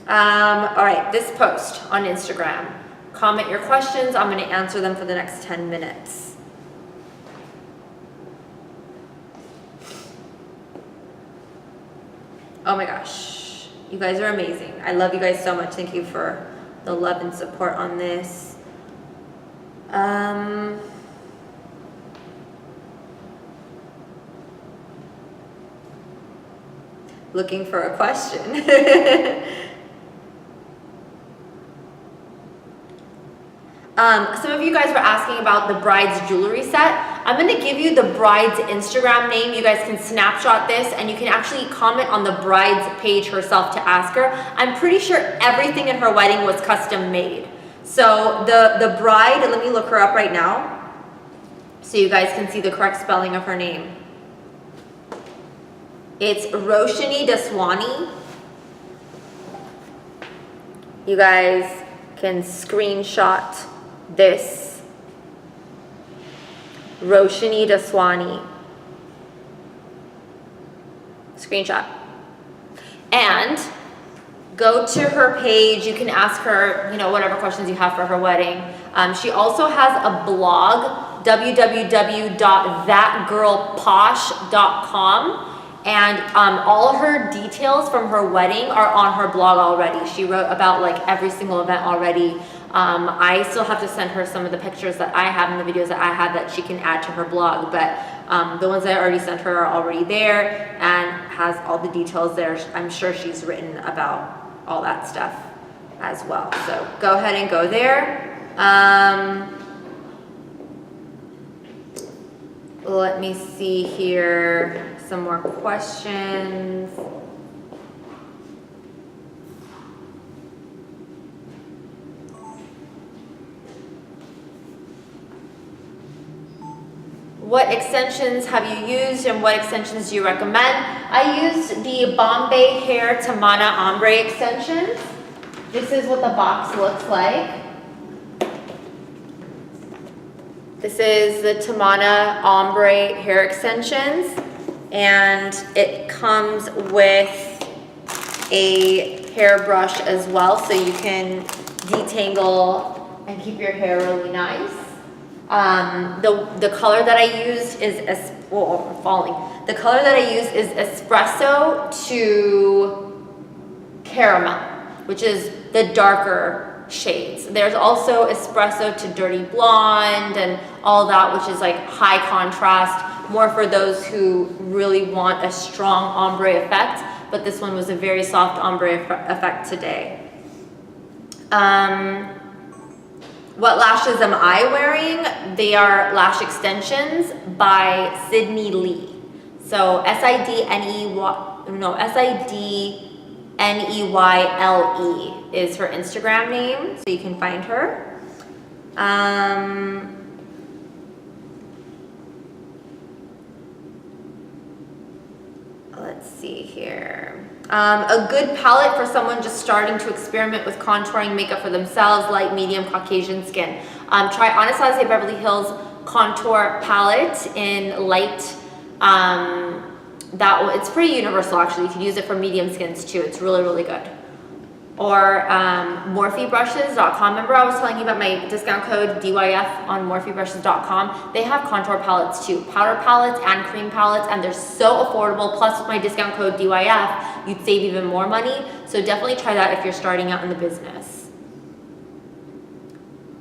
All right, this post on Instagram. Comment your questions. I'm going to answer them for the next 10 minutes. Oh my gosh, you guys are amazing. I love you guys so much. Thank you for the love and support on this. Looking for a question. Some of you guys were asking about the bride's jewelry set. I'm gonna give you the bride's Instagram name. You guys can snapshot this and you can actually comment on the bride's page herself to ask her. I'm pretty sure everything in her wedding was custom made. So the bride, let me look her up right now so you guys can see the correct spelling of her name. It's Roshni Daswani. You guys can screenshot this. Roshni Daswani. Screenshot. And go to her page. You can ask her, you know, whatever questions you have for her wedding. She also has a blog, www.thatgirlposh.com. And all her details from her wedding are on her blog already. She wrote about like every single event already. I still have to send her some of the pictures that I have and the videos that I have that she can add to her blog. But the ones that I already sent her are already there and has all the details there. I'm sure she's written about all that stuff as well. So go ahead and go there. Let me see here. Some more questions. What extensions have you used and what extensions do you recommend? I used the Bombay Hair Tamana Ombre extensions. This is what the box looks like. This is the Tamana Ombre hair extensions, and it comes with a hairbrush as well, so you can detangle and keep your hair really nice. The color that I used is The color that I used is espresso to caramel, which is the darker shades. There's also espresso to dirty blonde and all that, which is like high contrast, more for those who really want a strong ombre effect, but this one was a very soft ombre effect today. What lashes am I wearing? They are lash extensions by Sydney Lee. So SIDNEYLE is her Instagram name, so you can find her. Let's see here. A good palette for someone just starting to experiment with contouring makeup for themselves, light, medium, Caucasian skin. Try Anastasia Beverly Hills contour palette in light. It's pretty universal actually. You can use it for medium skins too. It's really, really good. Or morphebrushes.com. Remember I was telling you about my discount code DYF on morphebrushes.com? They have contour palettes too, powder palettes and cream palettes, and they're so affordable. Plus with my discount code DYF, you'd save even more money. So definitely try that if you're starting out in the business.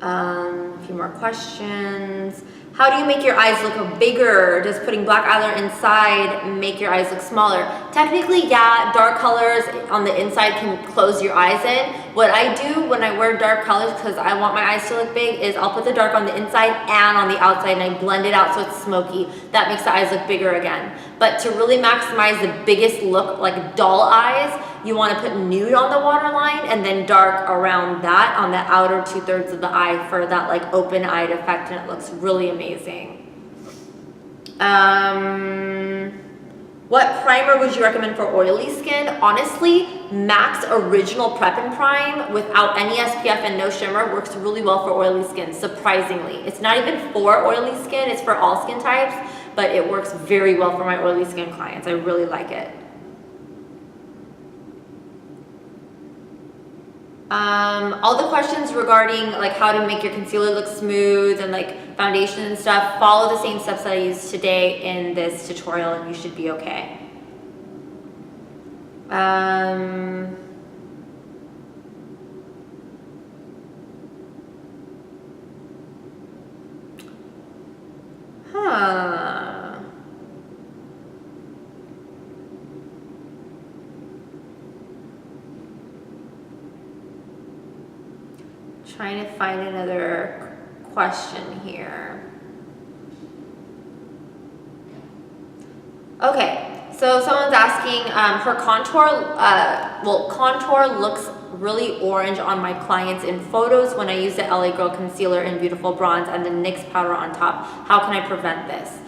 A few more questions. How do you make your eyes look bigger? Does putting black eyeliner inside make your eyes look smaller? Technically, yeah, dark colors on the inside can close your eyes in. What I do when I wear dark colors, because I want my eyes to look big, is I'll put the dark on the inside and on the outside, and I blend it out so it's smoky. That makes the eyes look bigger again. But to really maximize the biggest look, like doll eyes, you want to put nude on the waterline and then dark around that on the outer 2/3 of the eye for that like open-eyed effect, and it looks really amazing. What primer would you recommend for oily skin? Honestly, MAC's Original Prep and Prime without any SPF and no shimmer works really well for oily skin, surprisingly. It's not even for oily skin, it's for all skin types, but it works very well for my oily skin clients. I really like it. All the questions regarding like how to make your concealer look smooth and like foundation and stuff, follow the same steps that I used today in this tutorial and you should be okay. Trying to find another question here. Okay, so someone's asking, her contour, contour looks really orange on my clients in photos when I use the LA Girl Concealer in Beautiful Bronze and the NYX powder on top. How can I prevent this?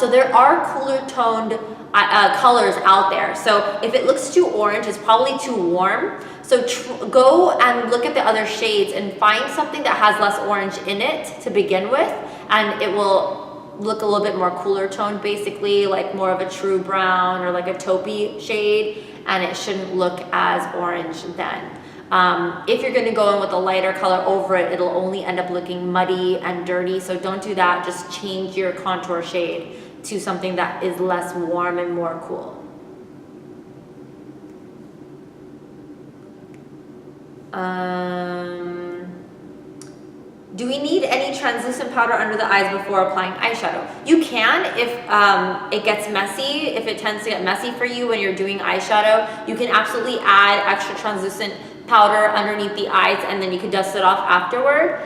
So there are cooler toned colors out there. So if it looks too orange, it's probably too warm. So go and look at the other shades and find something that has less orange in it to begin with, and it will look a little bit more cooler toned, basically like more of a true brown or like a taupey shade, and it shouldn't look as orange then. If you're gonna go in with a lighter color over it, it'll only end up looking muddy and dirty, so don't do that. Just change your contour shade to something that is less warm and more cool. Do we need any translucent powder under the eyes before applying eyeshadow? You can if it gets messy, if it tends to get messy for you when you're doing eyeshadow. You can absolutely add extra translucent powder underneath the eyes and then you can dust it off afterward.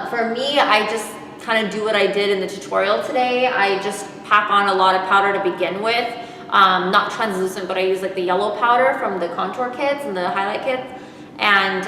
For me, I just kind of do what I did in the tutorial today. I just pack on a lot of powder to begin with. Not translucent, but I use like the yellow powder from the contour kits and the highlight kits. And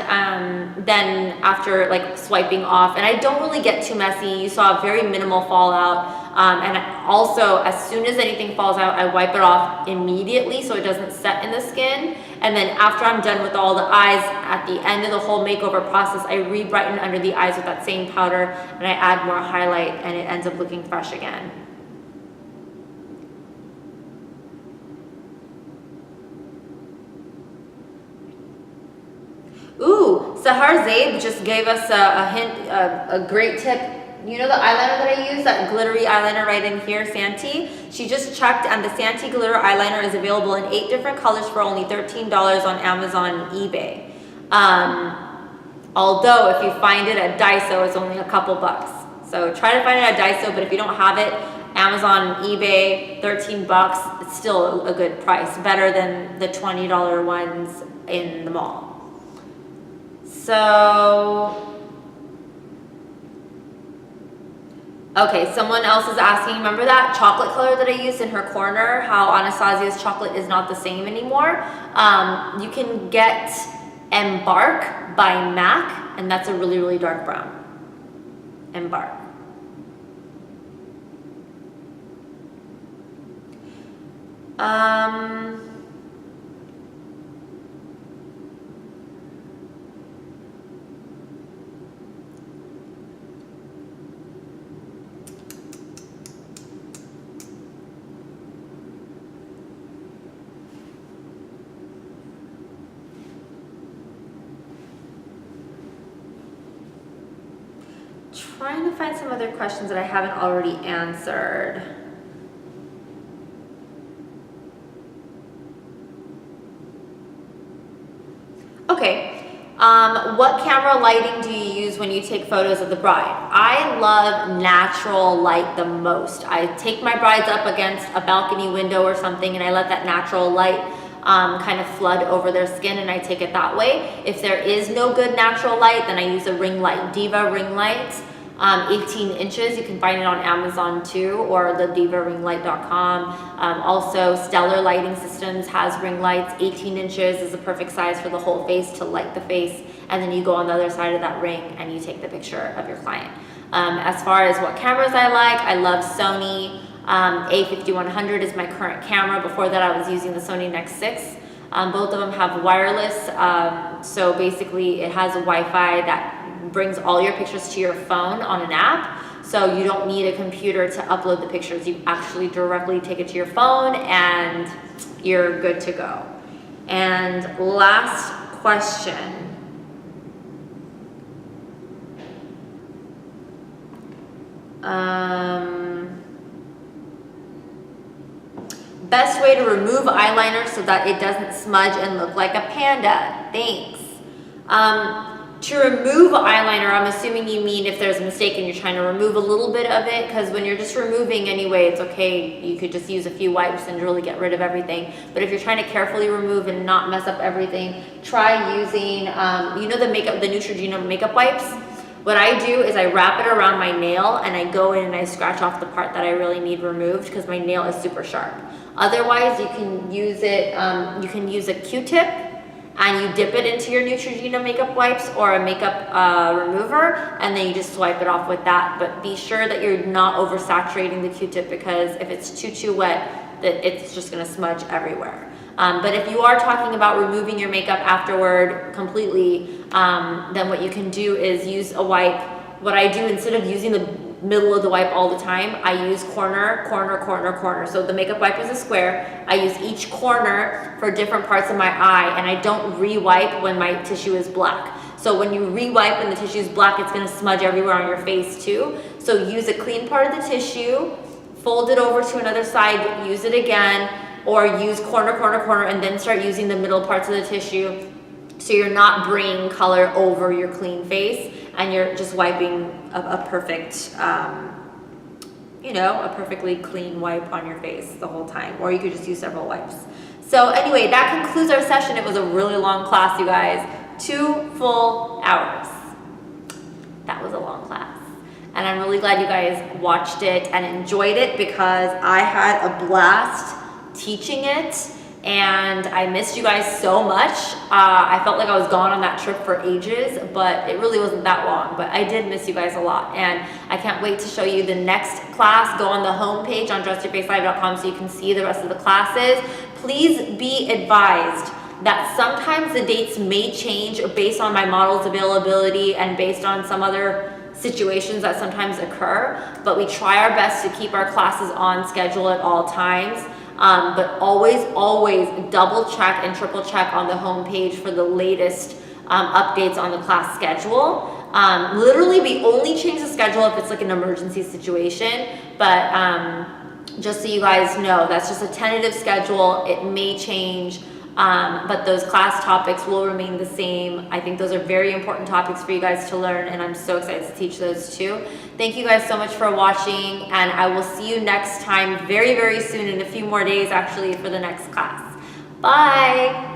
then after like swiping off, and I don't really get too messy. You saw very minimal fallout. And also as soon as anything falls out, I wipe it off immediately so it doesn't set in the skin. And then after I'm done with all the eyes, at the end of the whole makeover process, I re-brighten under the eyes with that same powder and I add more highlight and it ends up looking fresh again. Ooh, Sahar Zaid just gave us a hint, a great tip. You know the eyeliner that I use, that glittery eyeliner right in here, Santee? She just checked and the Santee glitter eyeliner is available in 8 different colors for only $13 on Amazon and eBay. Although if you find it at Daiso, it's only a couple bucks. So try to find it at Daiso, but if you don't have it, Amazon and eBay, 13 bucks, it's still a good price, better than the $20 ones in the mall. So, okay, someone else is asking, remember that chocolate color that I used in her corner, how Anastasia's chocolate is not the same anymore? You can get Embark by MAC, and that's a really, really dark brown. Embark. Trying to find some other questions that I haven't already answered. Okay, what camera lighting do you use when you take photos of the bride? I love natural light the most. I take my brides up against a balcony window or something and I let that natural light kind of flood over their skin and I take it that way. If there is no good natural light, then I use a ring light, Diva ring light. 18 inches, you can find it on Amazon too, or the divaringlight.com. Also, Stellar Lighting Systems has ring lights. 18 inches is the perfect size for the whole face to light the face, and then you go on the other side of that ring and you take the picture of your client. As far as what cameras I love Sony. A5100 is my current camera. Before that I was using the Sony Nex6. Both of them have wireless, so basically it has a Wi-Fi that brings all your pictures to your phone on an app, so you don't need a computer to upload the pictures. You actually directly take it to your phone and you're good to go. And last question. Best way to remove eyeliner so that it doesn't smudge and look like a panda. Thanks. To remove eyeliner, I'm assuming you mean if there's a mistake and you're trying to remove a little bit of it, because when you're just removing anyway, it's okay. You could just use a few wipes and really get rid of everything. But if you're trying to carefully remove and not mess up everything, try using, you know, the Neutrogena makeup wipes? What I do is I wrap it around my nail and I go in and I scratch off the part that I really need removed because my nail is super sharp. Otherwise, you can use it, you can use a Q-tip and you dip it into your Neutrogena makeup wipes or a makeup remover, and then you just swipe it off with that. But be sure that you're not oversaturating the Q-tip, because if it's too wet, that it's just gonna smudge everywhere. But if you are talking about removing your makeup afterward completely, then what you can do is use a wipe. What I do, instead of using the middle of the wipe all the time, I use corner, corner, corner, corner. So the makeup wipe is a square. I use each corner for different parts of my eye, and I don't re-wipe when my tissue is black. So when you re-wipe and the tissue is black, it's gonna smudge everywhere on your face too. So use a clean part of the tissue, fold it over to another side, use it again, or use corner, corner, corner, and then start using the middle parts of the tissue, so you're not bringing color over your clean face and you're just wiping a perfect, you know, a perfectly clean wipe on your face the whole time. Or you could just use several wipes. So anyway, that concludes our session. It was a really long class, you guys. 2 full hours. That was a long class. And I'm really glad you guys watched it and enjoyed it, because I had a blast teaching it. And I missed you guys so much. I felt like I was gone on that trip for ages, but it really wasn't that long. But I did miss you guys a lot, and I can't wait to show you the next class. Go on the homepage on dressyourfacelive.com so you can see the rest of the classes. Please be advised that sometimes the dates may change based on my model's availability and based on some other situations that sometimes occur, but we try our best to keep our classes on schedule at all times. But always double check and triple check on the homepage for the latest updates on the class schedule. Literally, we only change the schedule if it's like an emergency situation, but just so you guys know, that's just a tentative schedule. It may change, but those class topics will remain the same. I think those are very important topics for you guys to learn, and I'm so excited to teach those too. Thank you guys so much for watching, and I will see you next time very, very soon, in a few more days actually, for the next class. Bye.